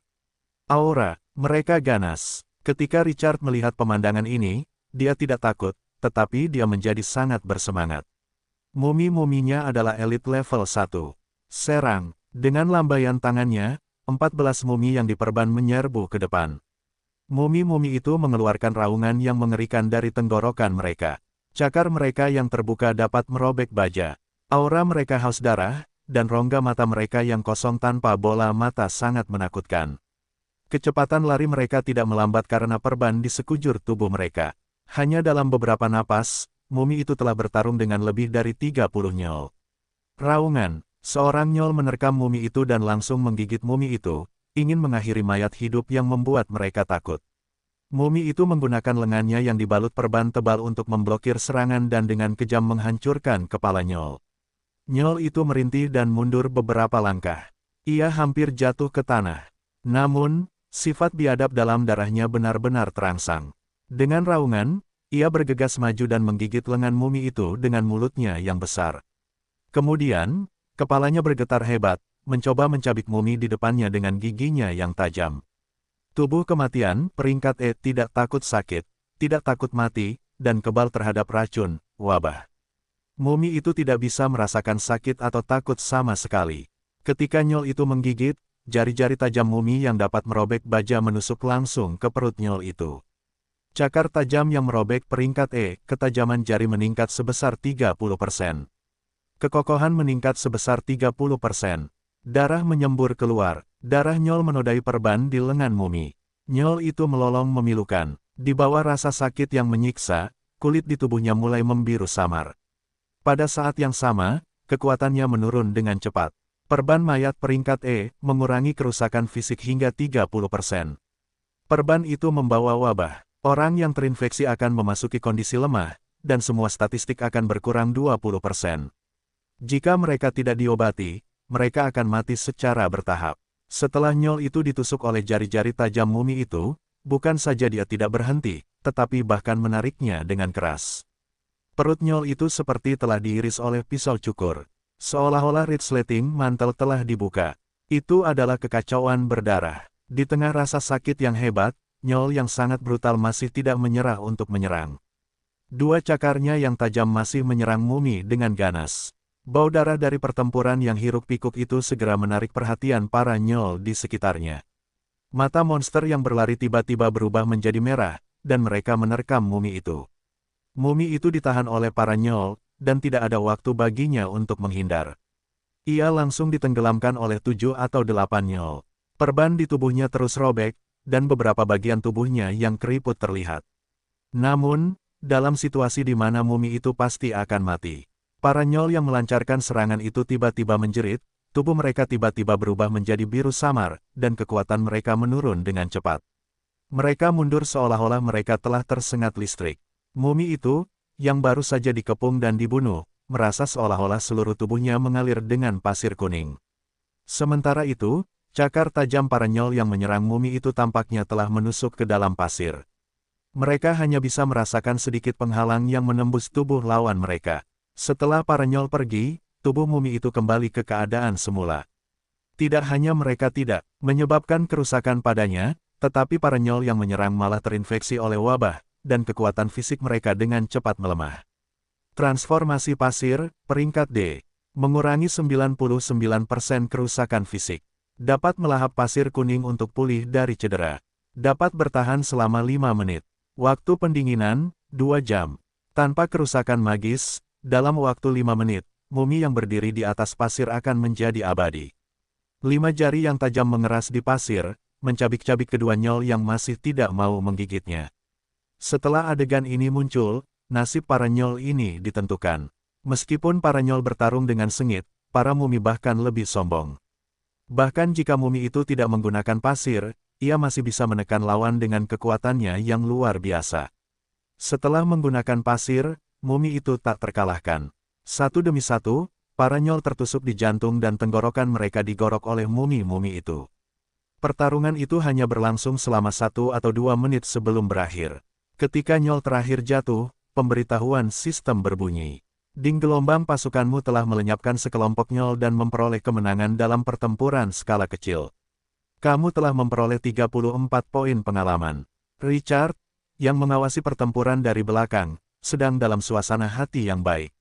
Aura, mereka ganas. Ketika Richard melihat pemandangan ini, dia tidak takut, tetapi dia menjadi sangat bersemangat. Mumi-muminya adalah elit level 1. Serang. Dengan lambaian tangannya, 14 mumi yang diperban menyerbu ke depan. Mumi-mumi itu mengeluarkan raungan yang mengerikan dari tenggorokan mereka. Cakar mereka yang terbuka dapat merobek baja. Aura mereka haus darah, dan rongga mata mereka yang kosong tanpa bola mata sangat menakutkan. Kecepatan lari mereka tidak melambat karena perban di sekujur tubuh mereka. Hanya dalam beberapa napas, mumi itu telah bertarung dengan lebih dari 30 nyol. Raungan, seorang nyol menerkam mumi itu dan langsung menggigit mumi itu, ingin mengakhiri mayat hidup yang membuat mereka takut. Mumi itu menggunakan lengannya yang dibalut perban tebal untuk memblokir serangan dan dengan kejam menghancurkan kepala nyol. Nyol itu merintih dan mundur beberapa langkah. Ia hampir jatuh ke tanah. Namun, sifat biadab dalam darahnya benar-benar terangsang. Dengan raungan, ia bergegas maju dan menggigit lengan mumi itu dengan mulutnya yang besar. Kemudian, kepalanya bergetar hebat, mencoba mencabik mumi di depannya dengan giginya yang tajam. Tubuh kematian, peringkat E, tidak takut sakit, tidak takut mati, dan kebal terhadap racun, wabah. Mumi itu tidak bisa merasakan sakit atau takut sama sekali. Ketika nyol itu menggigit, jari-jari tajam mumi yang dapat merobek baja menusuk langsung ke perut nyol itu. Cakar tajam yang merobek peringkat E, ketajaman jari meningkat sebesar 30%. Kekokohan meningkat sebesar 30%. Darah menyembur keluar, darah nyol menodai perban di lengan mumi. Nyol itu melolong memilukan. Di bawah rasa sakit yang menyiksa, kulit di tubuhnya mulai membiru samar. Pada saat yang sama, kekuatannya menurun dengan cepat. Perban mayat peringkat E mengurangi kerusakan fisik hingga 30%. Perban itu membawa wabah. Orang yang terinfeksi akan memasuki kondisi lemah, dan semua statistik akan berkurang 20%. Jika mereka tidak diobati, mereka akan mati secara bertahap. Setelah nyol itu ditusuk oleh jari-jari tajam mumi itu, bukan saja dia tidak berhenti, tetapi bahkan menariknya dengan keras. Perut nyol itu seperti telah diiris oleh pisau cukur. Seolah-olah resleting mantel telah dibuka. Itu adalah kekacauan berdarah. Di tengah rasa sakit yang hebat, nyol yang sangat brutal masih tidak menyerah untuk menyerang. Dua cakarnya yang tajam masih menyerang mumi dengan ganas. Bau darah dari pertempuran yang hiruk-pikuk itu segera menarik perhatian para nyol di sekitarnya. Mata monster yang berlari tiba-tiba berubah menjadi merah, dan mereka menerkam mumi itu. Mumi itu ditahan oleh para nyol, dan tidak ada waktu baginya untuk menghindar. Ia langsung ditenggelamkan oleh 7 atau 8 nyol. Perban di tubuhnya terus robek, dan beberapa bagian tubuhnya yang keriput terlihat. Namun, dalam situasi di mana mumi itu pasti akan mati. Para nyol yang melancarkan serangan itu tiba-tiba menjerit, tubuh mereka tiba-tiba berubah menjadi biru samar, dan kekuatan mereka menurun dengan cepat. Mereka mundur seolah-olah mereka telah tersengat listrik. Mumi itu, yang baru saja dikepung dan dibunuh, merasa seolah-olah seluruh tubuhnya mengalir dengan pasir kuning. Sementara itu, cakar tajam para nyol yang menyerang mumi itu tampaknya telah menusuk ke dalam pasir. Mereka hanya bisa merasakan sedikit penghalang yang menembus tubuh lawan mereka. Setelah para nyol pergi, tubuh mumi itu kembali ke keadaan semula. Tidak hanya mereka tidak menyebabkan kerusakan padanya, tetapi para nyol yang menyerang malah terinfeksi oleh wabah, dan kekuatan fisik mereka dengan cepat melemah. Transformasi pasir, peringkat D. Mengurangi 99% kerusakan fisik. Dapat melahap pasir kuning untuk pulih dari cedera. Dapat bertahan selama 5 menit. Waktu pendinginan, 2 jam. Tanpa kerusakan magis, dalam waktu 5 menit, mumi yang berdiri di atas pasir akan menjadi abadi. 5 jari yang tajam mengeras di pasir, mencabik-cabik kedua nyol yang masih tidak mau menggigitnya. Setelah adegan ini muncul, nasib para nyol ini ditentukan. Meskipun para nyol bertarung dengan sengit, para mumi bahkan lebih sombong. Bahkan jika mumi itu tidak menggunakan pasir, ia masih bisa menekan lawan dengan kekuatannya yang luar biasa. Setelah menggunakan pasir, mumi itu tak terkalahkan. Satu demi satu, para nyol tertusuk di jantung dan tenggorokan mereka digorok oleh mumi-mumi itu. Pertarungan itu hanya berlangsung selama 1 atau 2 menit sebelum berakhir. Ketika nyol terakhir jatuh, pemberitahuan sistem berbunyi. Ding, gelombang pasukanmu telah melenyapkan sekelompok nyol dan memperoleh kemenangan dalam pertempuran skala kecil. Kamu telah memperoleh 34 poin pengalaman. Richard, yang mengawasi pertempuran dari belakang, sedang dalam suasana hati yang baik.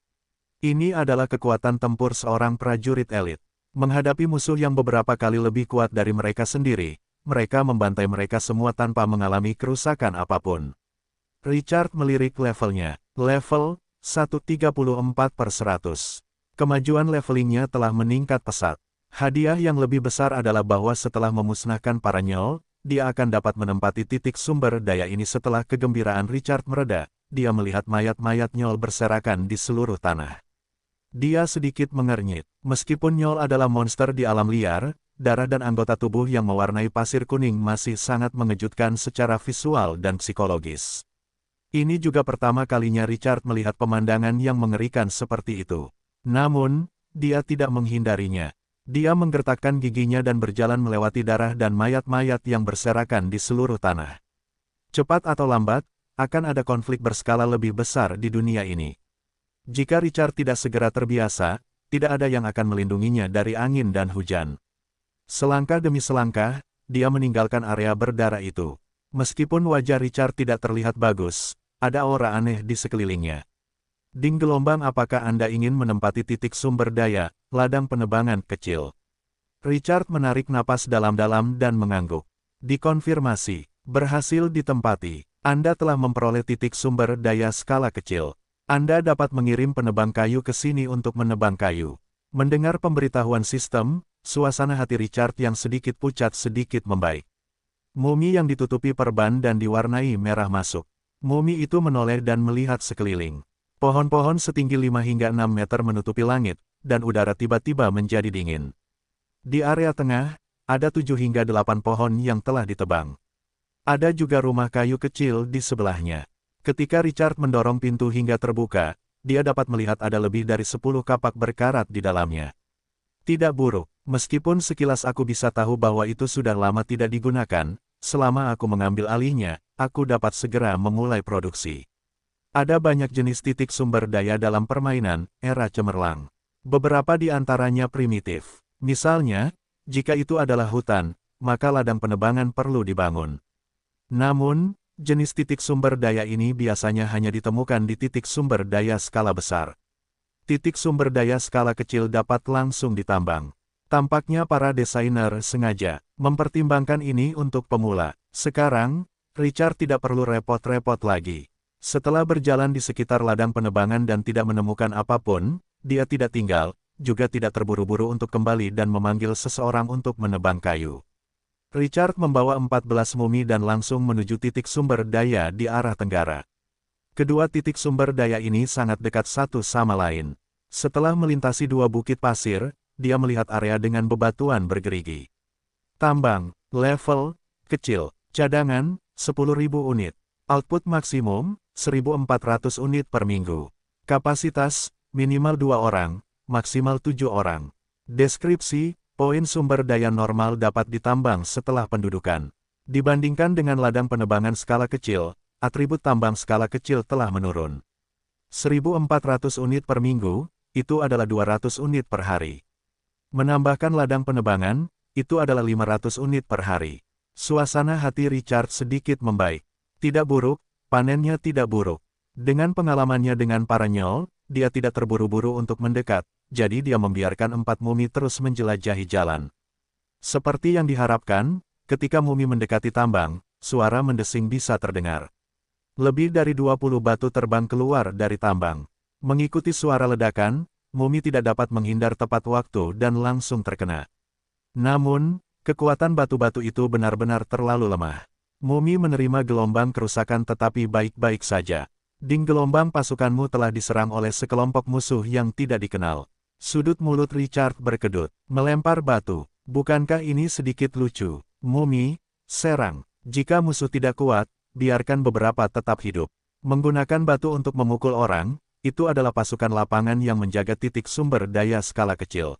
Ini adalah kekuatan tempur seorang prajurit elit. Menghadapi musuh yang beberapa kali lebih kuat dari mereka sendiri, mereka membantai mereka semua tanpa mengalami kerusakan apapun. Richard melirik levelnya. Level 134/100. Kemajuan levelingnya telah meningkat pesat. Hadiah yang lebih besar adalah bahwa setelah memusnahkan para Nyol, dia akan dapat menempati titik sumber daya ini. Setelah kegembiraan Richard mereda, dia melihat mayat-mayat Nyol berserakan di seluruh tanah. Dia sedikit mengernyit. Meskipun Nyol adalah monster di alam liar, darah dan anggota tubuh yang mewarnai pasir kuning masih sangat mengejutkan secara visual dan psikologis. Ini juga pertama kalinya Richard melihat pemandangan yang mengerikan seperti itu. Namun, dia tidak menghindarinya. Dia menggertakkan giginya dan berjalan melewati darah dan mayat-mayat yang berserakan di seluruh tanah. Cepat atau lambat, akan ada konflik berskala lebih besar di dunia ini. Jika Richard tidak segera terbiasa, tidak ada yang akan melindunginya dari angin dan hujan. Selangkah demi selangkah, dia meninggalkan area berdarah itu. Meskipun wajah Richard tidak terlihat bagus, ada aura aneh di sekelilingnya. Ding gelombang, apakah Anda ingin menempati titik sumber daya, ladang penebangan kecil? Richard menarik napas dalam-dalam dan mengangguk. Dikonfirmasi, berhasil ditempati. Anda telah memperoleh titik sumber daya skala kecil. Anda dapat mengirim penebang kayu ke sini untuk menebang kayu. Mendengar pemberitahuan sistem, suasana hati Richard yang sedikit pucat sedikit membaik. Mumi yang ditutupi perban dan diwarnai merah masuk. Mumi itu menoleh dan melihat sekeliling. Pohon-pohon setinggi 5 hingga 6 meter menutupi langit, dan udara tiba-tiba menjadi dingin. Di area tengah, ada 7 hingga 8 pohon yang telah ditebang. Ada juga rumah kayu kecil di sebelahnya. Ketika Richard mendorong pintu hingga terbuka, dia dapat melihat ada lebih dari 10 kapak berkarat di dalamnya. Tidak buruk, meskipun sekilas aku bisa tahu bahwa itu sudah lama tidak digunakan, selama aku mengambil alihnya, aku dapat segera memulai produksi. Ada banyak jenis titik sumber daya dalam permainan era cemerlang. Beberapa di antaranya primitif. Misalnya, jika itu adalah hutan, maka ladang penebangan perlu dibangun. Namun, jenis titik sumber daya ini biasanya hanya ditemukan di titik sumber daya skala besar. Titik sumber daya skala kecil dapat langsung ditambang. Tampaknya para desainer sengaja mempertimbangkan ini untuk pemula. Sekarang, Richard tidak perlu repot-repot lagi. Setelah berjalan di sekitar ladang penebangan dan tidak menemukan apapun, dia tidak tinggal, juga tidak terburu-buru untuk kembali dan memanggil seseorang untuk menebang kayu. Richard membawa 14 mumi dan langsung menuju titik sumber daya di arah tenggara. Kedua titik sumber daya ini sangat dekat satu sama lain. Setelah melintasi 2 bukit pasir, dia melihat area dengan bebatuan bergerigi. Tambang, level, kecil, cadangan, 10.000 unit. Output maksimum, 1.400 unit per minggu. Kapasitas, minimal 2 orang, maksimal 7 orang. Deskripsi, poin sumber daya normal dapat ditambang setelah pendudukan. Dibandingkan dengan ladang penebangan skala kecil, atribut tambang skala kecil telah menurun. 1.400 unit per minggu, itu adalah 200 unit per hari. Menambahkan ladang penebangan, itu adalah 500 unit per hari. Suasana hati Richard sedikit membaik. Tidak buruk, panennya tidak buruk. Dengan pengalamannya dengan para Nyol, dia tidak terburu-buru untuk mendekat, jadi dia membiarkan 4 mumi terus menjelajahi jalan. Seperti yang diharapkan, ketika mumi mendekati tambang, suara mendesing bisa terdengar. Lebih dari 20 batu terbang keluar dari tambang. Mengikuti suara ledakan, mumi tidak dapat menghindar tepat waktu dan langsung terkena. Namun, kekuatan batu-batu itu benar-benar terlalu lemah. Mumi menerima gelombang kerusakan tetapi baik-baik saja. Ding gelombang, pasukanmu telah diserang oleh sekelompok musuh yang tidak dikenal. Sudut mulut Richard berkedut. Melempar batu. Bukankah ini sedikit lucu? Mumi, serang. Jika musuh tidak kuat, biarkan beberapa tetap hidup. Menggunakan batu untuk memukul orang, itu adalah pasukan lapangan yang menjaga titik sumber daya skala kecil.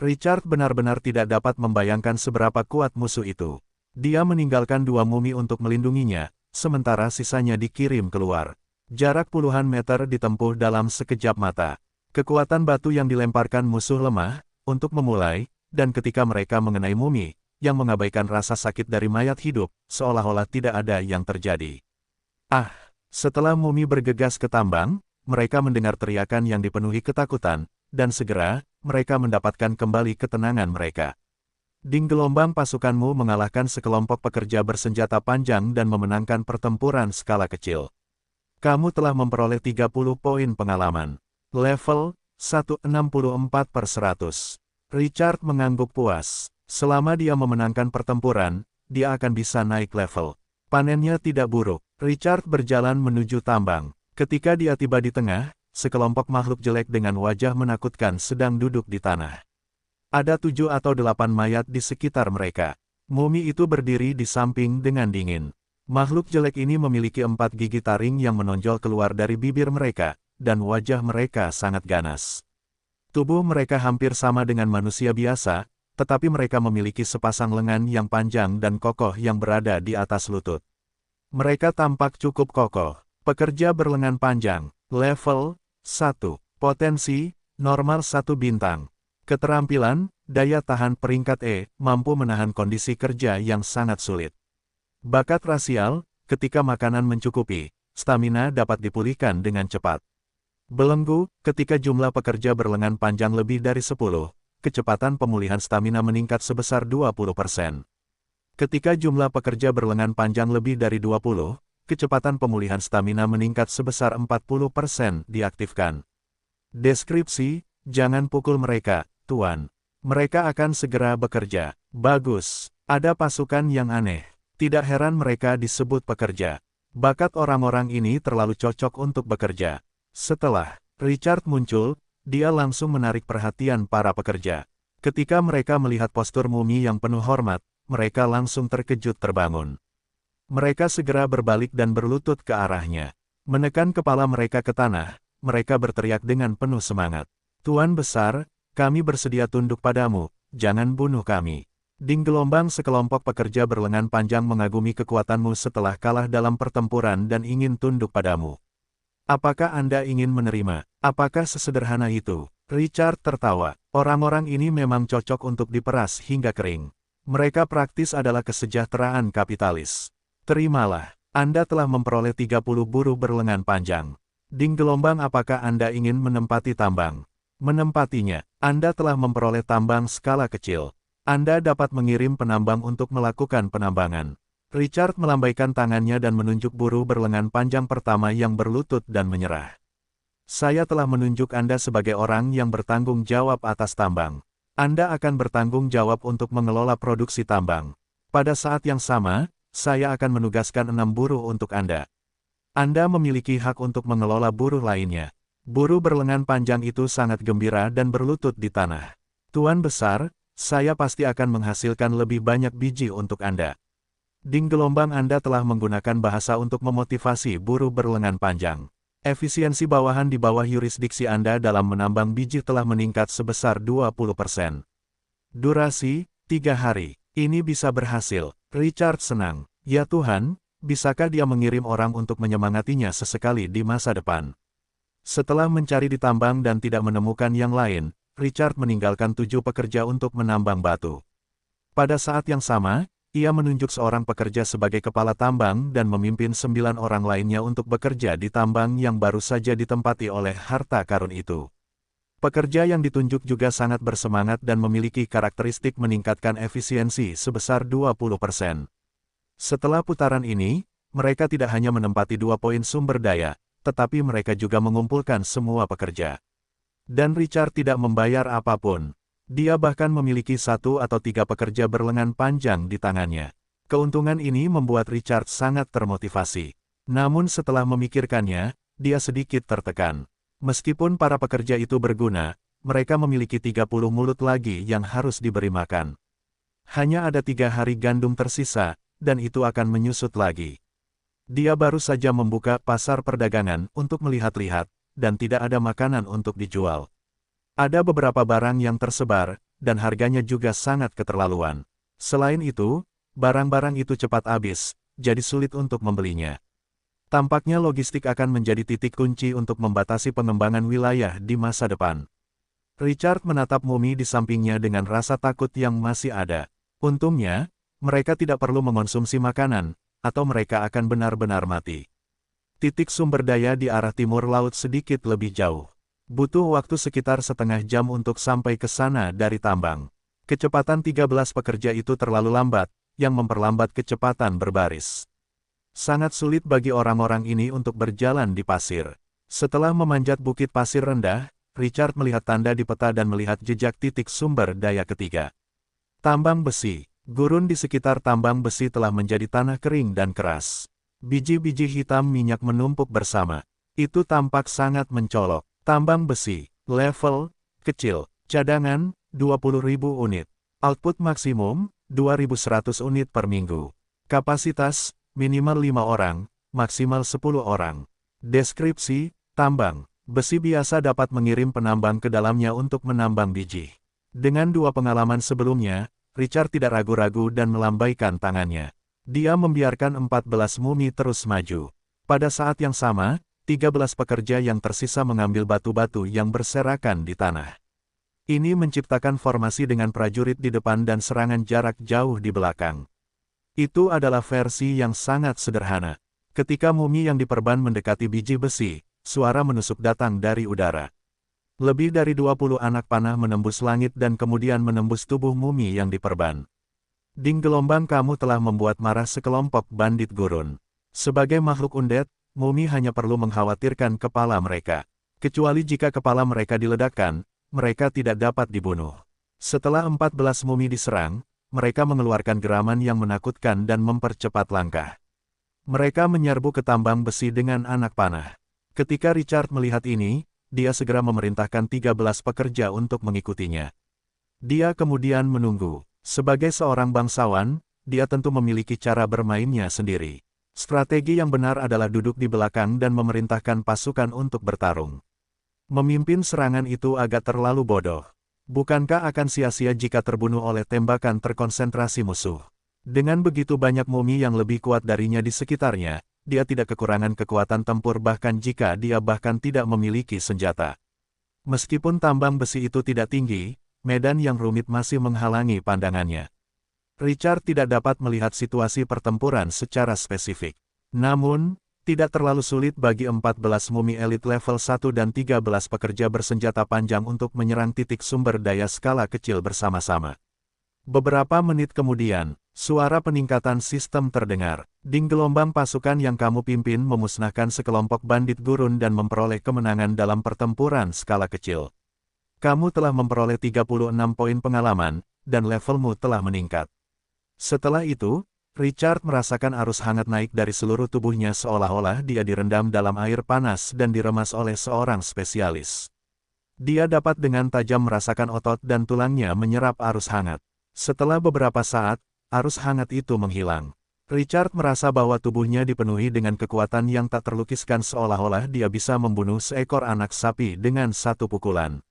Richard benar-benar tidak dapat membayangkan seberapa kuat musuh itu. Dia meninggalkan 2 mumi untuk melindunginya, sementara sisanya dikirim keluar. Jarak puluhan meter ditempuh dalam sekejap mata. Kekuatan batu yang dilemparkan musuh lemah, untuk memulai, dan ketika mereka mengenai mumi, yang mengabaikan rasa sakit dari mayat hidup, seolah-olah tidak ada yang terjadi. Ah! Setelah mumi bergegas ke tambang, mereka mendengar teriakan yang dipenuhi ketakutan, dan segera, mereka mendapatkan kembali ketenangan mereka. Ding gelombang pasukanmu mengalahkan sekelompok pekerja bersenjata panjang dan memenangkan pertempuran skala kecil. Kamu telah memperoleh 30 poin pengalaman. Level 164/100. Richard mengangguk puas. Selama dia memenangkan pertempuran, dia akan bisa naik level. Panennya tidak buruk. Richard berjalan menuju tambang. Ketika dia tiba di tengah, sekelompok makhluk jelek dengan wajah menakutkan sedang duduk di tanah. Ada 7 atau 8 mayat di sekitar mereka. Mumi itu berdiri di samping dengan dingin. Makhluk jelek ini memiliki 4 gigi taring yang menonjol keluar dari bibir mereka, dan wajah mereka sangat ganas. Tubuh mereka hampir sama dengan manusia biasa, tetapi mereka memiliki sepasang lengan yang panjang dan kokoh yang berada di atas lutut. Mereka tampak cukup kokoh. Pekerja berlengan panjang. Level 1. Potensi, normal 1 bintang. Keterampilan, daya tahan peringkat E, mampu menahan kondisi kerja yang sangat sulit. Bakat rasial, ketika makanan mencukupi, stamina dapat dipulihkan dengan cepat. Belenggu, ketika jumlah pekerja berlengan panjang lebih dari 10, kecepatan pemulihan stamina meningkat sebesar 20%. Ketika jumlah pekerja berlengan panjang lebih dari 20, kecepatan pemulihan stamina meningkat sebesar 40% diaktifkan. Deskripsi, jangan pukul mereka, Tuan. Mereka akan segera bekerja. Bagus, ada pasukan yang aneh. Tidak heran mereka disebut pekerja. Bakat orang-orang ini terlalu cocok untuk bekerja. Setelah Richard muncul, dia langsung menarik perhatian para pekerja. Ketika mereka melihat postur mumi yang penuh hormat, mereka langsung terkejut terbangun. Mereka segera berbalik dan berlutut ke arahnya. Menekan kepala mereka ke tanah, mereka berteriak dengan penuh semangat. Tuan Besar, kami bersedia tunduk padamu, jangan bunuh kami. Ding gelombang sekelompok pekerja berlengan panjang mengagumi kekuatanmu setelah kalah dalam pertempuran dan ingin tunduk padamu. Apakah Anda ingin menerima? Apakah sesederhana itu? Richard tertawa. Orang-orang ini memang cocok untuk diperas hingga kering. Mereka praktis adalah kesejahteraan kapitalis. Terimalah, Anda telah memperoleh 30 buruh berlengan panjang. Ding gelombang, apakah Anda ingin menempati tambang? Menempatinya, Anda telah memperoleh tambang skala kecil. Anda dapat mengirim penambang untuk melakukan penambangan. Richard melambaikan tangannya dan menunjuk buruh berlengan panjang pertama yang berlutut dan menyerah. Saya telah menunjuk Anda sebagai orang yang bertanggung jawab atas tambang. Anda akan bertanggung jawab untuk mengelola produksi tambang. Pada saat yang sama, saya akan menugaskan 6 buruh untuk Anda. Anda memiliki hak untuk mengelola buruh lainnya. Buruh berlengan panjang itu sangat gembira dan berlutut di tanah. Tuan Besar, saya pasti akan menghasilkan lebih banyak biji untuk Anda. Ding gelombang, Anda telah menggunakan bahasa untuk memotivasi buruh berlengan panjang. Efisiensi bawahan di bawah yurisdiksi Anda dalam menambang biji telah meningkat sebesar 20%. Durasi, 3 hari. Ini bisa berhasil. Richard senang. Ya Tuhan, bisakah dia mengirim orang untuk menyemangatinya sesekali di masa depan? Setelah mencari di tambang dan tidak menemukan yang lain, Richard meninggalkan 7 pekerja untuk menambang batu. Pada saat yang sama, ia menunjuk seorang pekerja sebagai kepala tambang dan memimpin 9 orang lainnya untuk bekerja di tambang yang baru saja ditempati oleh harta karun itu. Pekerja yang ditunjuk juga sangat bersemangat dan memiliki karakteristik meningkatkan efisiensi sebesar 20%. Setelah putaran ini, mereka tidak hanya menempati 2 poin sumber daya, tetapi mereka juga mengumpulkan semua pekerja. Dan Richard tidak membayar apapun. Dia bahkan memiliki 1 atau 3 pekerja berlengan panjang di tangannya. Keuntungan ini membuat Richard sangat termotivasi. Namun setelah memikirkannya, dia sedikit tertekan. Meskipun para pekerja itu berguna, mereka memiliki 30 mulut lagi yang harus diberi makan. Hanya ada 3 hari gandum tersisa, dan itu akan menyusut lagi. Dia baru saja membuka pasar perdagangan untuk melihat-lihat, dan tidak ada makanan untuk dijual. Ada beberapa barang yang tersebar, dan harganya juga sangat keterlaluan. Selain itu, barang-barang itu cepat habis, jadi sulit untuk membelinya. Tampaknya logistik akan menjadi titik kunci untuk membatasi pengembangan wilayah di masa depan. Richard menatap mumi di sampingnya dengan rasa takut yang masih ada. Untungnya, mereka tidak perlu mengonsumsi makanan, atau mereka akan benar-benar mati. Titik sumber daya di arah timur laut sedikit lebih jauh. Butuh waktu sekitar setengah jam untuk sampai ke sana dari tambang. Kecepatan 13 pekerja itu terlalu lambat, yang memperlambat kecepatan berbaris. Sangat sulit bagi orang-orang ini untuk berjalan di pasir. Setelah memanjat bukit pasir rendah, Richard melihat tanda di peta dan melihat jejak titik sumber daya ketiga. Tambang besi. Gurun di sekitar tambang besi telah menjadi tanah kering dan keras. Biji-biji hitam minyak menumpuk bersama. Itu tampak sangat mencolok. Tambang besi. Level kecil. Cadangan 20.000 unit. Output maksimum 2.100 unit per minggu. Kapasitas minimal 5 orang, maksimal 10 orang. Deskripsi tambang besi biasa dapat mengirim penambang ke dalamnya untuk menambang biji. Dengan 2 pengalaman sebelumnya, Richard tidak ragu-ragu dan melambaikan tangannya. Dia membiarkan 14 mumi terus maju. Pada saat yang sama, 13 pekerja yang tersisa mengambil batu-batu yang berserakan di tanah. Ini menciptakan formasi dengan prajurit di depan dan serangan jarak jauh di belakang. Itu adalah versi yang sangat sederhana. Ketika mumi yang diperban mendekati biji besi, suara menusuk datang dari udara. Lebih dari 20 anak panah menembus langit dan kemudian menembus tubuh mumi yang diperban. Ding gelombang kamu telah membuat marah sekelompok bandit gurun. Sebagai makhluk undead, mumi hanya perlu mengkhawatirkan kepala mereka. Kecuali jika kepala mereka diledakkan, mereka tidak dapat dibunuh. Setelah 14 mumi diserang, mereka mengeluarkan geraman yang menakutkan dan mempercepat langkah. Mereka menyerbu ke tambang besi dengan anak panah. Ketika Richard melihat ini, dia segera memerintahkan 13 pekerja untuk mengikutinya. Dia kemudian menunggu. Sebagai seorang bangsawan, dia tentu memiliki cara bermainnya sendiri. Strategi yang benar adalah duduk di belakang dan memerintahkan pasukan untuk bertarung. Memimpin serangan itu agak terlalu bodoh. Bukankah akan sia-sia jika terbunuh oleh tembakan terkonsentrasi musuh? Dengan begitu banyak mumi yang lebih kuat darinya di sekitarnya, dia tidak kekurangan kekuatan tempur bahkan jika dia bahkan tidak memiliki senjata. Meskipun tambang besi itu tidak tinggi, medan yang rumit masih menghalangi pandangannya. Richard tidak dapat melihat situasi pertempuran secara spesifik. Namun, tidak terlalu sulit bagi 14 mumi elit level 1 dan 13 pekerja bersenjata panjang untuk menyerang titik sumber daya skala kecil bersama-sama. Beberapa menit kemudian, suara peningkatan sistem terdengar. Ding gelombang pasukan yang kamu pimpin memusnahkan sekelompok bandit gurun dan memperoleh kemenangan dalam pertempuran skala kecil. Kamu telah memperoleh 36 poin pengalaman, dan levelmu telah meningkat. Setelah itu, Richard merasakan arus hangat naik dari seluruh tubuhnya seolah-olah dia direndam dalam air panas dan diremas oleh seorang spesialis. Dia dapat dengan tajam merasakan otot dan tulangnya menyerap arus hangat. Setelah beberapa saat, arus hangat itu menghilang. Richard merasa bahwa tubuhnya dipenuhi dengan kekuatan yang tak terlukiskan seolah-olah dia bisa membunuh seekor anak sapi dengan satu pukulan.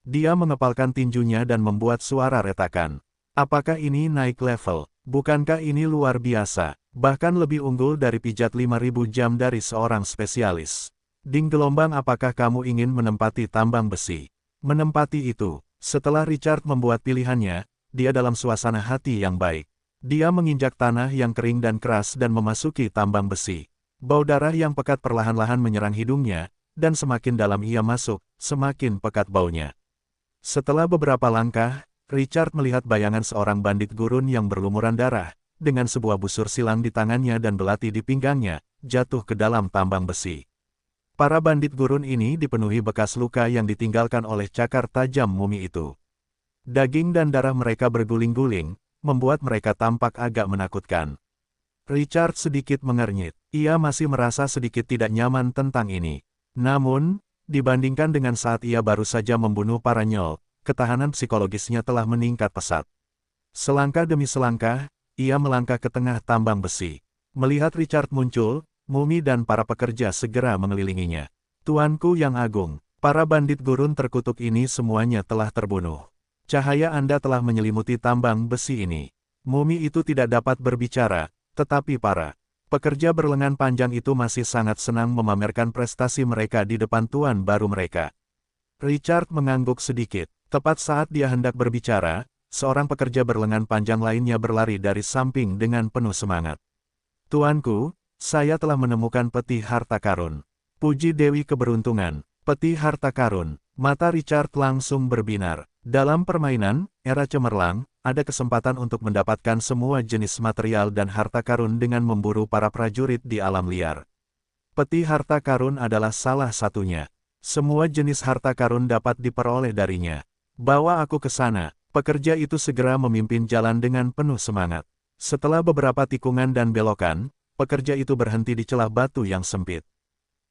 Dia mengepalkan tinjunya dan membuat suara retakan. Apakah ini naik level? Bukankah ini luar biasa? Bahkan lebih unggul dari pijat 5.000 jam dari seorang spesialis. Ding gelombang, apakah kamu ingin menempati tambang besi? Menempati itu. Setelah Richard membuat pilihannya, dia dalam suasana hati yang baik. Dia menginjak tanah yang kering dan keras dan memasuki tambang besi. Bau darah yang pekat perlahan-lahan menyerang hidungnya, dan semakin dalam ia masuk, semakin pekat baunya. Setelah beberapa langkah, Richard melihat bayangan seorang bandit gurun yang berlumuran darah, dengan sebuah busur silang di tangannya dan belati di pinggangnya, jatuh ke dalam tambang besi. Para bandit gurun ini dipenuhi bekas luka yang ditinggalkan oleh cakar tajam mumi itu. Daging dan darah mereka berguling-guling, membuat mereka tampak agak menakutkan. Richard sedikit mengernyit. Ia masih merasa sedikit tidak nyaman tentang ini. Namun, dibandingkan dengan saat ia baru saja membunuh para nyol, ketahanan psikologisnya telah meningkat pesat. Selangkah demi selangkah, ia melangkah ke tengah tambang besi. Melihat Richard muncul, mumi dan para pekerja segera mengelilinginya. Tuanku yang agung, para bandit gurun terkutuk ini semuanya telah terbunuh. Cahaya Anda telah menyelimuti tambang besi ini. Mumi itu tidak dapat berbicara, tetapi para pekerja berlengan panjang itu masih sangat senang memamerkan prestasi mereka di depan tuan baru mereka. Richard mengangguk sedikit. Tepat saat dia hendak berbicara, seorang pekerja berlengan panjang lainnya berlari dari samping dengan penuh semangat. Tuanku, Saya telah menemukan peti harta karun. Puji Dewi Keberuntungan. Peti harta karun. Mata Richard langsung berbinar. Dalam permainan, era cemerlang, ada kesempatan untuk mendapatkan semua jenis material dan harta karun dengan memburu para prajurit di alam liar. Peti harta karun adalah salah satunya. Semua jenis harta karun dapat diperoleh darinya. Bawa aku ke sana. Pekerja itu segera memimpin jalan dengan penuh semangat. Setelah beberapa tikungan dan belokan, pekerja itu berhenti di celah batu yang sempit.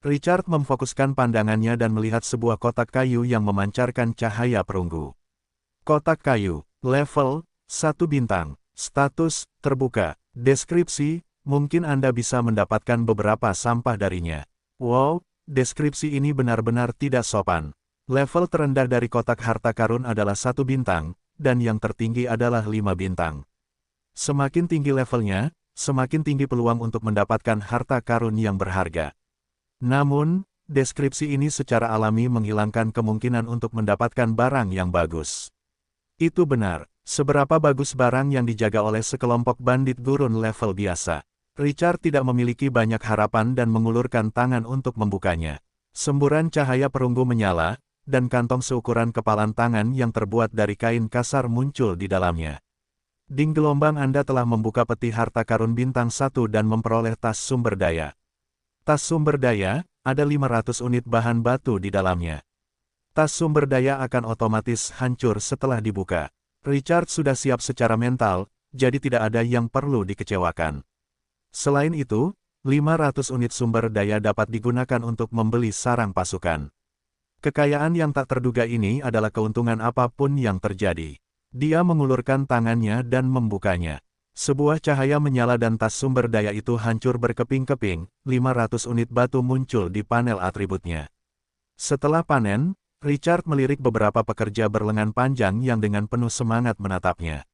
Richard memfokuskan pandangannya dan melihat sebuah kotak kayu yang memancarkan cahaya perunggu. Kotak kayu, level 1 bintang, status terbuka, deskripsi, mungkin Anda bisa mendapatkan beberapa sampah darinya. Wow, deskripsi ini benar-benar tidak sopan. Level terendah dari kotak harta karun adalah 1 bintang, dan yang tertinggi adalah 5 bintang. Semakin tinggi levelnya, semakin tinggi peluang untuk mendapatkan harta karun yang berharga. Namun, deskripsi ini secara alami menghilangkan kemungkinan untuk mendapatkan barang yang bagus. Itu benar, seberapa bagus barang yang dijaga oleh sekelompok bandit gurun level biasa. Richard tidak memiliki banyak harapan dan mengulurkan tangan untuk membukanya. Semburan cahaya perunggu menyala, dan kantong seukuran kepalan tangan yang terbuat dari kain kasar muncul di dalamnya. Ding gelombang Anda telah membuka peti harta karun bintang 1 dan memperoleh tas sumber daya. Tas sumber daya, ada 500 unit bahan batu di dalamnya. Tas sumber daya akan otomatis hancur setelah dibuka. Richard sudah siap secara mental, jadi tidak ada yang perlu dikecewakan. Selain itu, 500 unit sumber daya dapat digunakan untuk membeli sarang pasukan. Kekayaan yang tak terduga ini adalah keuntungan apapun yang terjadi. Dia mengulurkan tangannya dan membukanya. Sebuah cahaya menyala dan tas sumber daya itu hancur berkeping-keping, 500 unit batu muncul di panel atributnya. Setelah panen, Richard melirik beberapa pekerja berlengan panjang yang dengan penuh semangat menatapnya.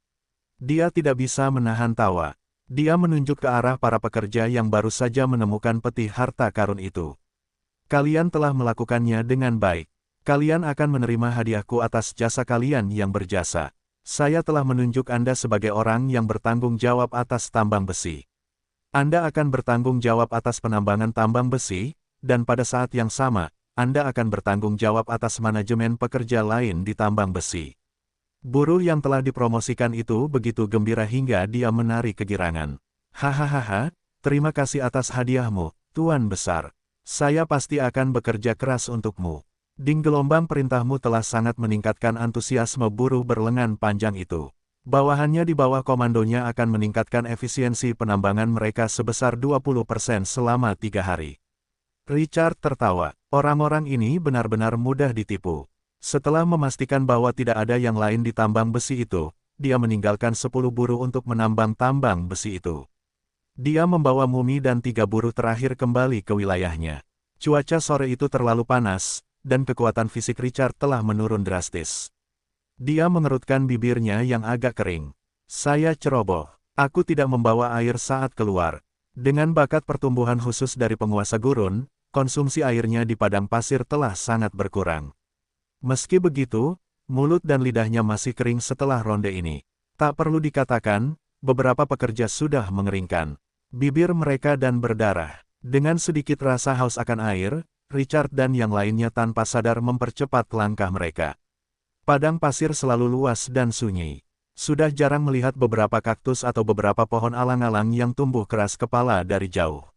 Dia tidak bisa menahan tawa. Dia menunjuk ke arah para pekerja yang baru saja menemukan peti harta karun itu. Kalian telah melakukannya dengan baik. Kalian akan menerima hadiahku atas jasa kalian yang berjasa. Saya telah menunjuk Anda sebagai orang yang bertanggung jawab atas tambang besi. Anda akan bertanggung jawab atas penambangan tambang besi, dan pada saat yang sama, Anda akan bertanggung jawab atas manajemen pekerja lain di tambang besi. Buruh yang telah dipromosikan itu begitu gembira hingga dia menari kegirangan. Hahaha, terima kasih atas hadiahmu, Tuan Besar. Saya pasti akan bekerja keras untukmu. Ding gelombang perintahmu telah sangat meningkatkan antusiasme buruh berlengan panjang itu. Bawahannya di bawah komandonya akan meningkatkan efisiensi penambangan mereka sebesar 20% selama 3 hari. Richard tertawa. Orang-orang ini benar-benar mudah ditipu. Setelah memastikan bahwa tidak ada yang lain di tambang besi itu, dia meninggalkan 10 buruh untuk menambang tambang besi itu. Dia membawa Mumi dan 3 buruh terakhir kembali ke wilayahnya. Cuaca sore itu terlalu panas, dan kekuatan fisik Richard telah menurun drastis. Dia mengerutkan bibirnya yang agak kering. Saya ceroboh. Aku tidak membawa air saat keluar. Dengan bakat pertumbuhan khusus dari penguasa gurun, konsumsi airnya di padang pasir telah sangat berkurang. Meski begitu, mulut dan lidahnya masih kering setelah ronde ini. Tak perlu dikatakan, beberapa pekerja sudah mengeringkan bibir mereka dan berdarah. Dengan sedikit rasa haus akan air, Richard dan yang lainnya tanpa sadar mempercepat langkah mereka. Padang pasir selalu luas dan sunyi. Sudah jarang melihat beberapa kaktus atau beberapa pohon alang-alang yang tumbuh keras kepala dari jauh.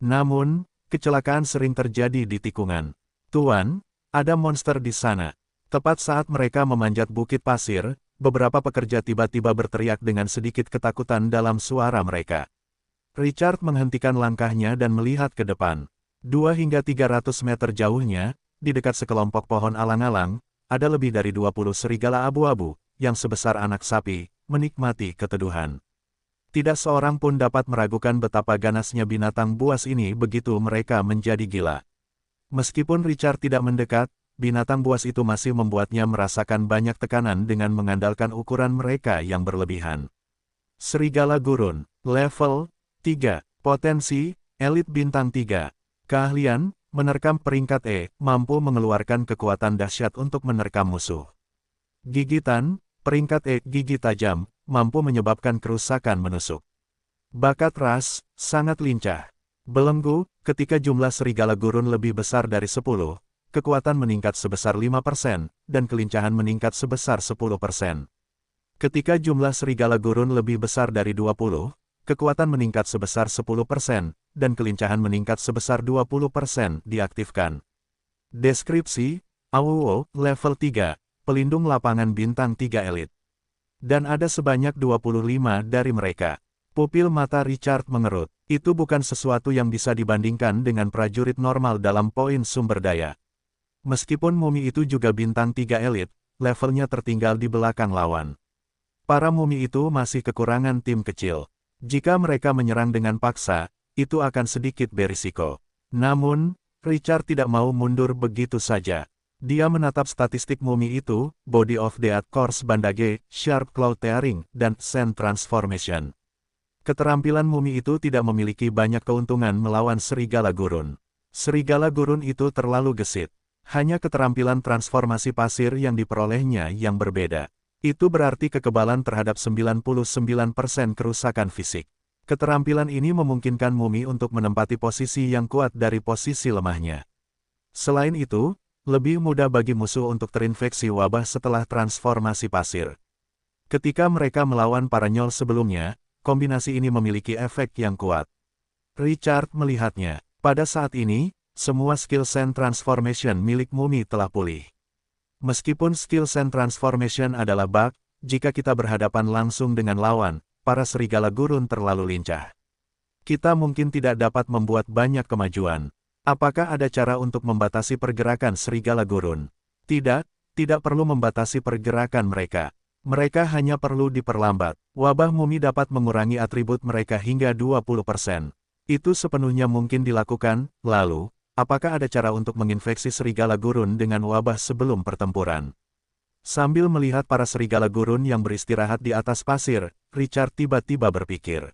Namun, kecelakaan sering terjadi di tikungan. Tuan, ada monster di sana. Tepat saat mereka memanjat bukit pasir, beberapa pekerja tiba-tiba berteriak dengan sedikit ketakutan dalam suara mereka. Richard menghentikan langkahnya dan melihat ke depan. 2 hingga 300 meter jauhnya, di dekat sekelompok pohon alang-alang, ada lebih dari 20 serigala abu-abu, yang sebesar anak sapi, menikmati keteduhan. Tidak seorang pun dapat meragukan betapa ganasnya binatang buas ini begitu mereka menjadi gila. Meskipun Richard tidak mendekat, binatang buas itu masih membuatnya merasakan banyak tekanan dengan mengandalkan ukuran mereka yang berlebihan. Serigala gurun, level 3, potensi, elit bintang 3. Keahlian, menerkam peringkat E, mampu mengeluarkan kekuatan dahsyat untuk menerkam musuh. Gigitan, peringkat E, gigi tajam, mampu menyebabkan kerusakan menusuk. Bakat ras, sangat lincah. Belenggu, ketika jumlah serigala gurun lebih besar dari 10, kekuatan meningkat sebesar 5%, dan kelincahan meningkat sebesar 10%. Ketika jumlah serigala gurun lebih besar dari 20, kekuatan meningkat sebesar 10%, dan kelincahan meningkat sebesar 20% diaktifkan. Deskripsi, AWO, level 3, pelindung lapangan bintang 3 elit. Dan ada sebanyak 25 dari mereka. Pupil mata Richard mengerut. Itu bukan sesuatu yang bisa dibandingkan dengan prajurit normal dalam poin sumber daya. Meskipun mumi itu juga bintang 3 elit, levelnya tertinggal di belakang lawan. Para mumi itu masih kekurangan tim kecil. Jika mereka menyerang dengan paksa, itu akan sedikit berisiko. Namun, Richard tidak mau mundur begitu saja. Dia menatap statistik mumi itu, Body of the Course Bandage, Sharp Claw Tearing, dan Sand Transformation. Keterampilan mumi itu tidak memiliki banyak keuntungan melawan serigala gurun. Serigala gurun itu terlalu gesit. Hanya keterampilan transformasi pasir yang diperolehnya yang berbeda. Itu berarti kekebalan terhadap 99% kerusakan fisik. Keterampilan ini memungkinkan mumi untuk menempati posisi yang kuat dari posisi lemahnya. Selain itu, lebih mudah bagi musuh untuk terinfeksi wabah setelah transformasi pasir. Ketika mereka melawan para nyol sebelumnya, kombinasi ini memiliki efek yang kuat. Richard melihatnya. Pada saat ini, semua skill Sand Transformation milik mumi telah pulih. Meskipun skill Sand Transformation adalah bug, jika kita berhadapan langsung dengan lawan, para serigala gurun terlalu lincah. Kita mungkin tidak dapat membuat banyak kemajuan. Apakah ada cara untuk membatasi pergerakan serigala gurun? Tidak, tidak perlu membatasi pergerakan mereka. Mereka hanya perlu diperlambat. Wabah mumi dapat mengurangi atribut mereka hingga 20%. Itu sepenuhnya mungkin dilakukan. Lalu, apakah ada cara untuk menginfeksi serigala gurun dengan wabah sebelum pertempuran? Sambil melihat para serigala gurun yang beristirahat di atas pasir, Richard tiba-tiba berpikir.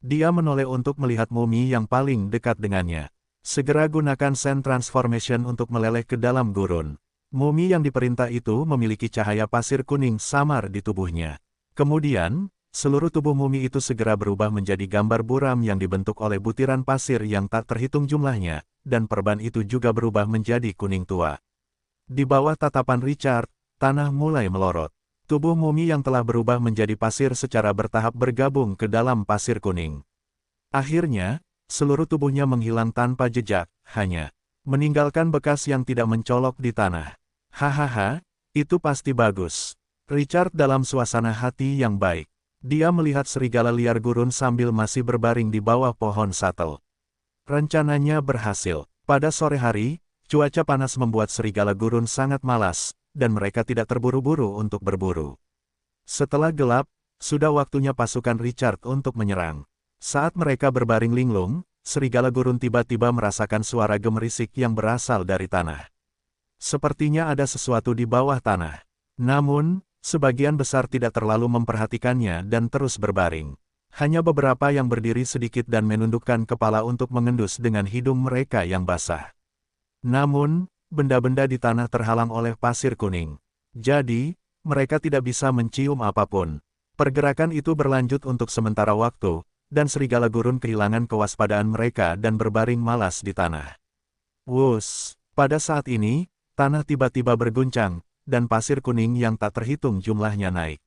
Dia menoleh untuk melihat mumi yang paling dekat dengannya. Segera gunakan Sand Transformation untuk meleleh ke dalam gurun. Mumi yang diperintah itu memiliki cahaya pasir kuning samar di tubuhnya. Kemudian, seluruh tubuh mumi itu segera berubah menjadi gambar buram yang dibentuk oleh butiran pasir yang tak terhitung jumlahnya, dan perban itu juga berubah menjadi kuning tua. Di bawah tatapan Richard, tanah mulai melorot. Tubuh mumi yang telah berubah menjadi pasir secara bertahap bergabung ke dalam pasir kuning. Akhirnya, seluruh tubuhnya menghilang tanpa jejak, hanya meninggalkan bekas yang tidak mencolok di tanah. Hahaha, itu pasti bagus. Richard dalam suasana hati yang baik. Dia melihat serigala liar gurun sambil masih berbaring di bawah pohon satel. Rencananya berhasil. Pada sore hari, cuaca panas membuat serigala gurun sangat malas, dan mereka tidak terburu-buru untuk berburu. Setelah gelap, sudah waktunya pasukan Richard untuk menyerang. Saat mereka berbaring linglung, serigala gurun tiba-tiba merasakan suara gemerisik yang berasal dari tanah. Sepertinya ada sesuatu di bawah tanah. Namun, sebagian besar tidak terlalu memperhatikannya dan terus berbaring. Hanya beberapa yang berdiri sedikit dan menundukkan kepala untuk mengendus dengan hidung mereka yang basah. Namun, benda-benda di tanah terhalang oleh pasir kuning. Jadi, mereka tidak bisa mencium apapun. Pergerakan itu berlanjut untuk sementara waktu, dan serigala gurun kehilangan kewaspadaan mereka dan berbaring malas di tanah. Wuss, pada saat ini, tanah tiba-tiba berguncang, dan pasir kuning yang tak terhitung jumlahnya naik.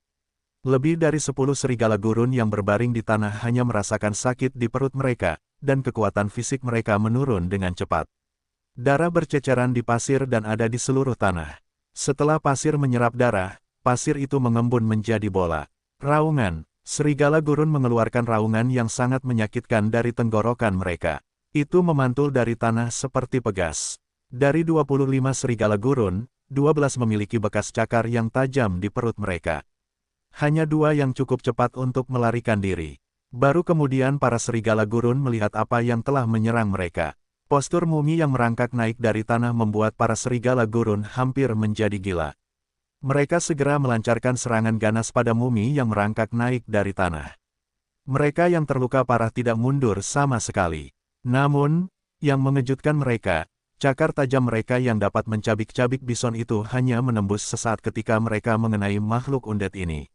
Lebih dari 10 serigala gurun yang berbaring di tanah hanya merasakan sakit di perut mereka, dan kekuatan fisik mereka menurun dengan cepat. Darah berceceran di pasir dan ada di seluruh tanah. Setelah pasir menyerap darah, pasir itu mengembun menjadi bola. Raungan, serigala gurun mengeluarkan raungan yang sangat menyakitkan dari tenggorokan mereka. Itu memantul dari tanah seperti pegas. Dari 25 serigala gurun, 12 memiliki bekas cakar yang tajam di perut mereka. Hanya 2 yang cukup cepat untuk melarikan diri. Baru kemudian para serigala gurun melihat apa yang telah menyerang mereka. Postur mumi yang merangkak naik dari tanah membuat para serigala gurun hampir menjadi gila. Mereka segera melancarkan serangan ganas pada mumi yang merangkak naik dari tanah. Mereka yang terluka parah tidak mundur sama sekali. Namun, yang mengejutkan mereka, cakar tajam mereka yang dapat mencabik-cabik bison itu hanya menembus sesaat ketika mereka mengenai makhluk undead ini.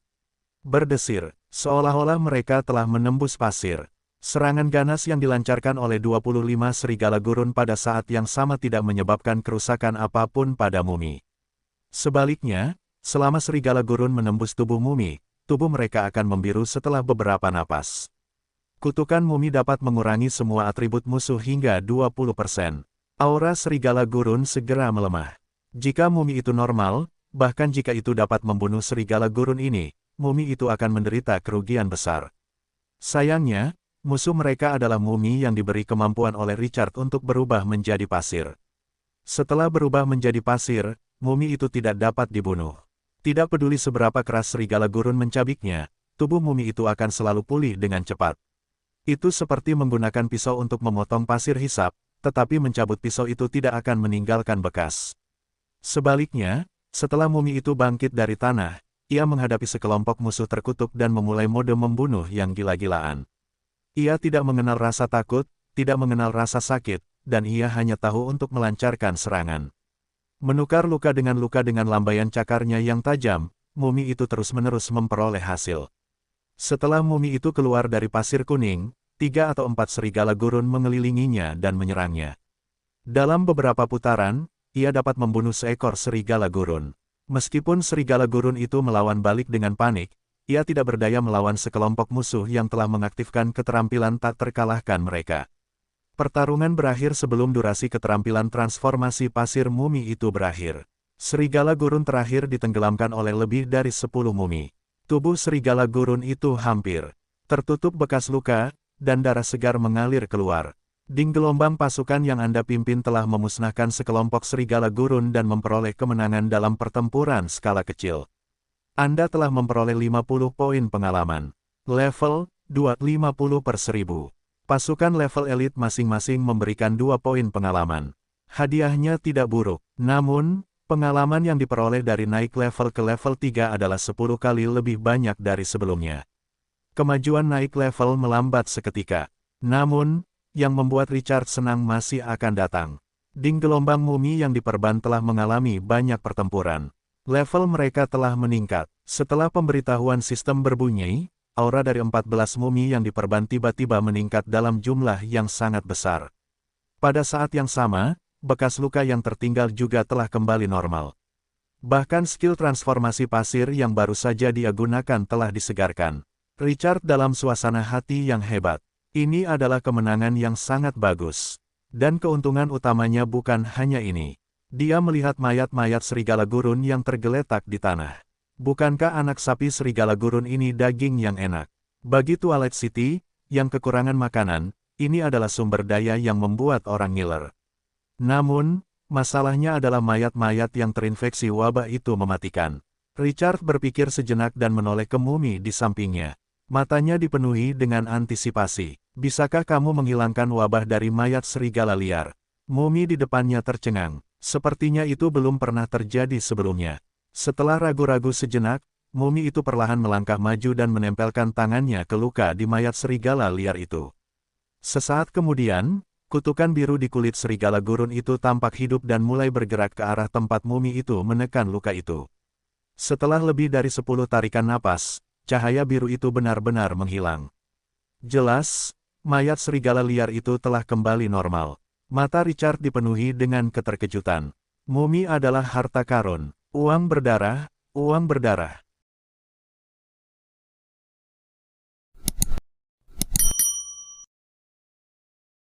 Berdesir, seolah-olah mereka telah menembus pasir. Serangan ganas yang dilancarkan oleh 25 serigala gurun pada saat yang sama tidak menyebabkan kerusakan apapun pada mumi. Sebaliknya, selama serigala gurun menembus tubuh mumi, tubuh mereka akan membiru setelah beberapa napas. Kutukan mumi dapat mengurangi semua atribut musuh hingga 20%. Aura serigala gurun segera melemah. Jika mumi itu normal, bahkan jika itu dapat membunuh serigala gurun ini, mumi itu akan menderita kerugian besar. Sayangnya, musuh mereka adalah mumi yang diberi kemampuan oleh Richard untuk berubah menjadi pasir. Setelah berubah menjadi pasir, mumi itu tidak dapat dibunuh. Tidak peduli seberapa keras serigala gurun mencabiknya, tubuh mumi itu akan selalu pulih dengan cepat. Itu seperti menggunakan pisau untuk memotong pasir hisap, tetapi mencabut pisau itu tidak akan meninggalkan bekas. Sebaliknya, setelah mumi itu bangkit dari tanah, ia menghadapi sekelompok musuh terkutuk dan memulai mode membunuh yang gila-gilaan. Ia tidak mengenal rasa takut, tidak mengenal rasa sakit, dan ia hanya tahu untuk melancarkan serangan. Menukar luka dengan lambaian cakarnya yang tajam, mumi itu terus-menerus memperoleh hasil. Setelah mumi itu keluar dari pasir kuning, 3 atau 4 serigala gurun mengelilinginya dan menyerangnya. Dalam beberapa putaran, ia dapat membunuh seekor serigala gurun. Meskipun serigala gurun itu melawan balik dengan panik, ia tidak berdaya melawan sekelompok musuh yang telah mengaktifkan keterampilan tak terkalahkan mereka. Pertarungan berakhir sebelum durasi keterampilan transformasi pasir mumi itu berakhir. Serigala gurun terakhir ditenggelamkan oleh lebih dari 10 mumi. Tubuh serigala gurun itu hampir tertutup bekas luka, dan darah segar mengalir keluar. Ding gelombang pasukan yang Anda pimpin telah memusnahkan sekelompok serigala gurun dan memperoleh kemenangan dalam pertempuran skala kecil. Anda telah memperoleh 50 poin pengalaman. Level 2 50/1000. Pasukan level elit masing-masing memberikan 2 poin pengalaman. Hadiahnya tidak buruk, namun, pengalaman yang diperoleh dari naik level ke level 3 adalah 10 kali lebih banyak dari sebelumnya. Kemajuan naik level melambat seketika. Namun, yang membuat Richard senang masih akan datang. Ding gelombang mumi yang diperban telah mengalami banyak pertempuran. Level mereka telah meningkat. Setelah pemberitahuan sistem berbunyi, aura dari 14 mumi yang diperban tiba-tiba meningkat dalam jumlah yang sangat besar. Pada saat yang sama, bekas luka yang tertinggal juga telah kembali normal. Bahkan skill transformasi pasir yang baru saja dia gunakan telah disegarkan. Richard dalam suasana hati yang hebat. Ini adalah kemenangan yang sangat bagus. Dan keuntungan utamanya bukan hanya ini. Dia melihat mayat-mayat serigala gurun yang tergeletak di tanah. Bukankah anak sapi serigala gurun ini daging yang enak? Bagi Twilight City, yang kekurangan makanan, ini adalah sumber daya yang membuat orang ngiler. Namun, masalahnya adalah mayat-mayat yang terinfeksi wabah itu mematikan. Richard berpikir sejenak dan menoleh ke mumi di sampingnya. Matanya dipenuhi dengan antisipasi. Bisakah kamu menghilangkan wabah dari mayat serigala liar? Mumi di depannya tercengang. Sepertinya itu belum pernah terjadi sebelumnya. Setelah ragu-ragu sejenak, mumi itu perlahan melangkah maju dan menempelkan tangannya ke luka di mayat serigala liar itu. Sesaat kemudian, kutukan biru di kulit serigala gurun itu tampak hidup dan mulai bergerak ke arah tempat mumi itu menekan luka itu. Setelah lebih dari 10 tarikan napas, cahaya biru itu benar-benar menghilang. Jelas, mayat serigala liar itu telah kembali normal. Mata Richard dipenuhi dengan keterkejutan. Mumi adalah harta karun. Uang berdarah, uang berdarah.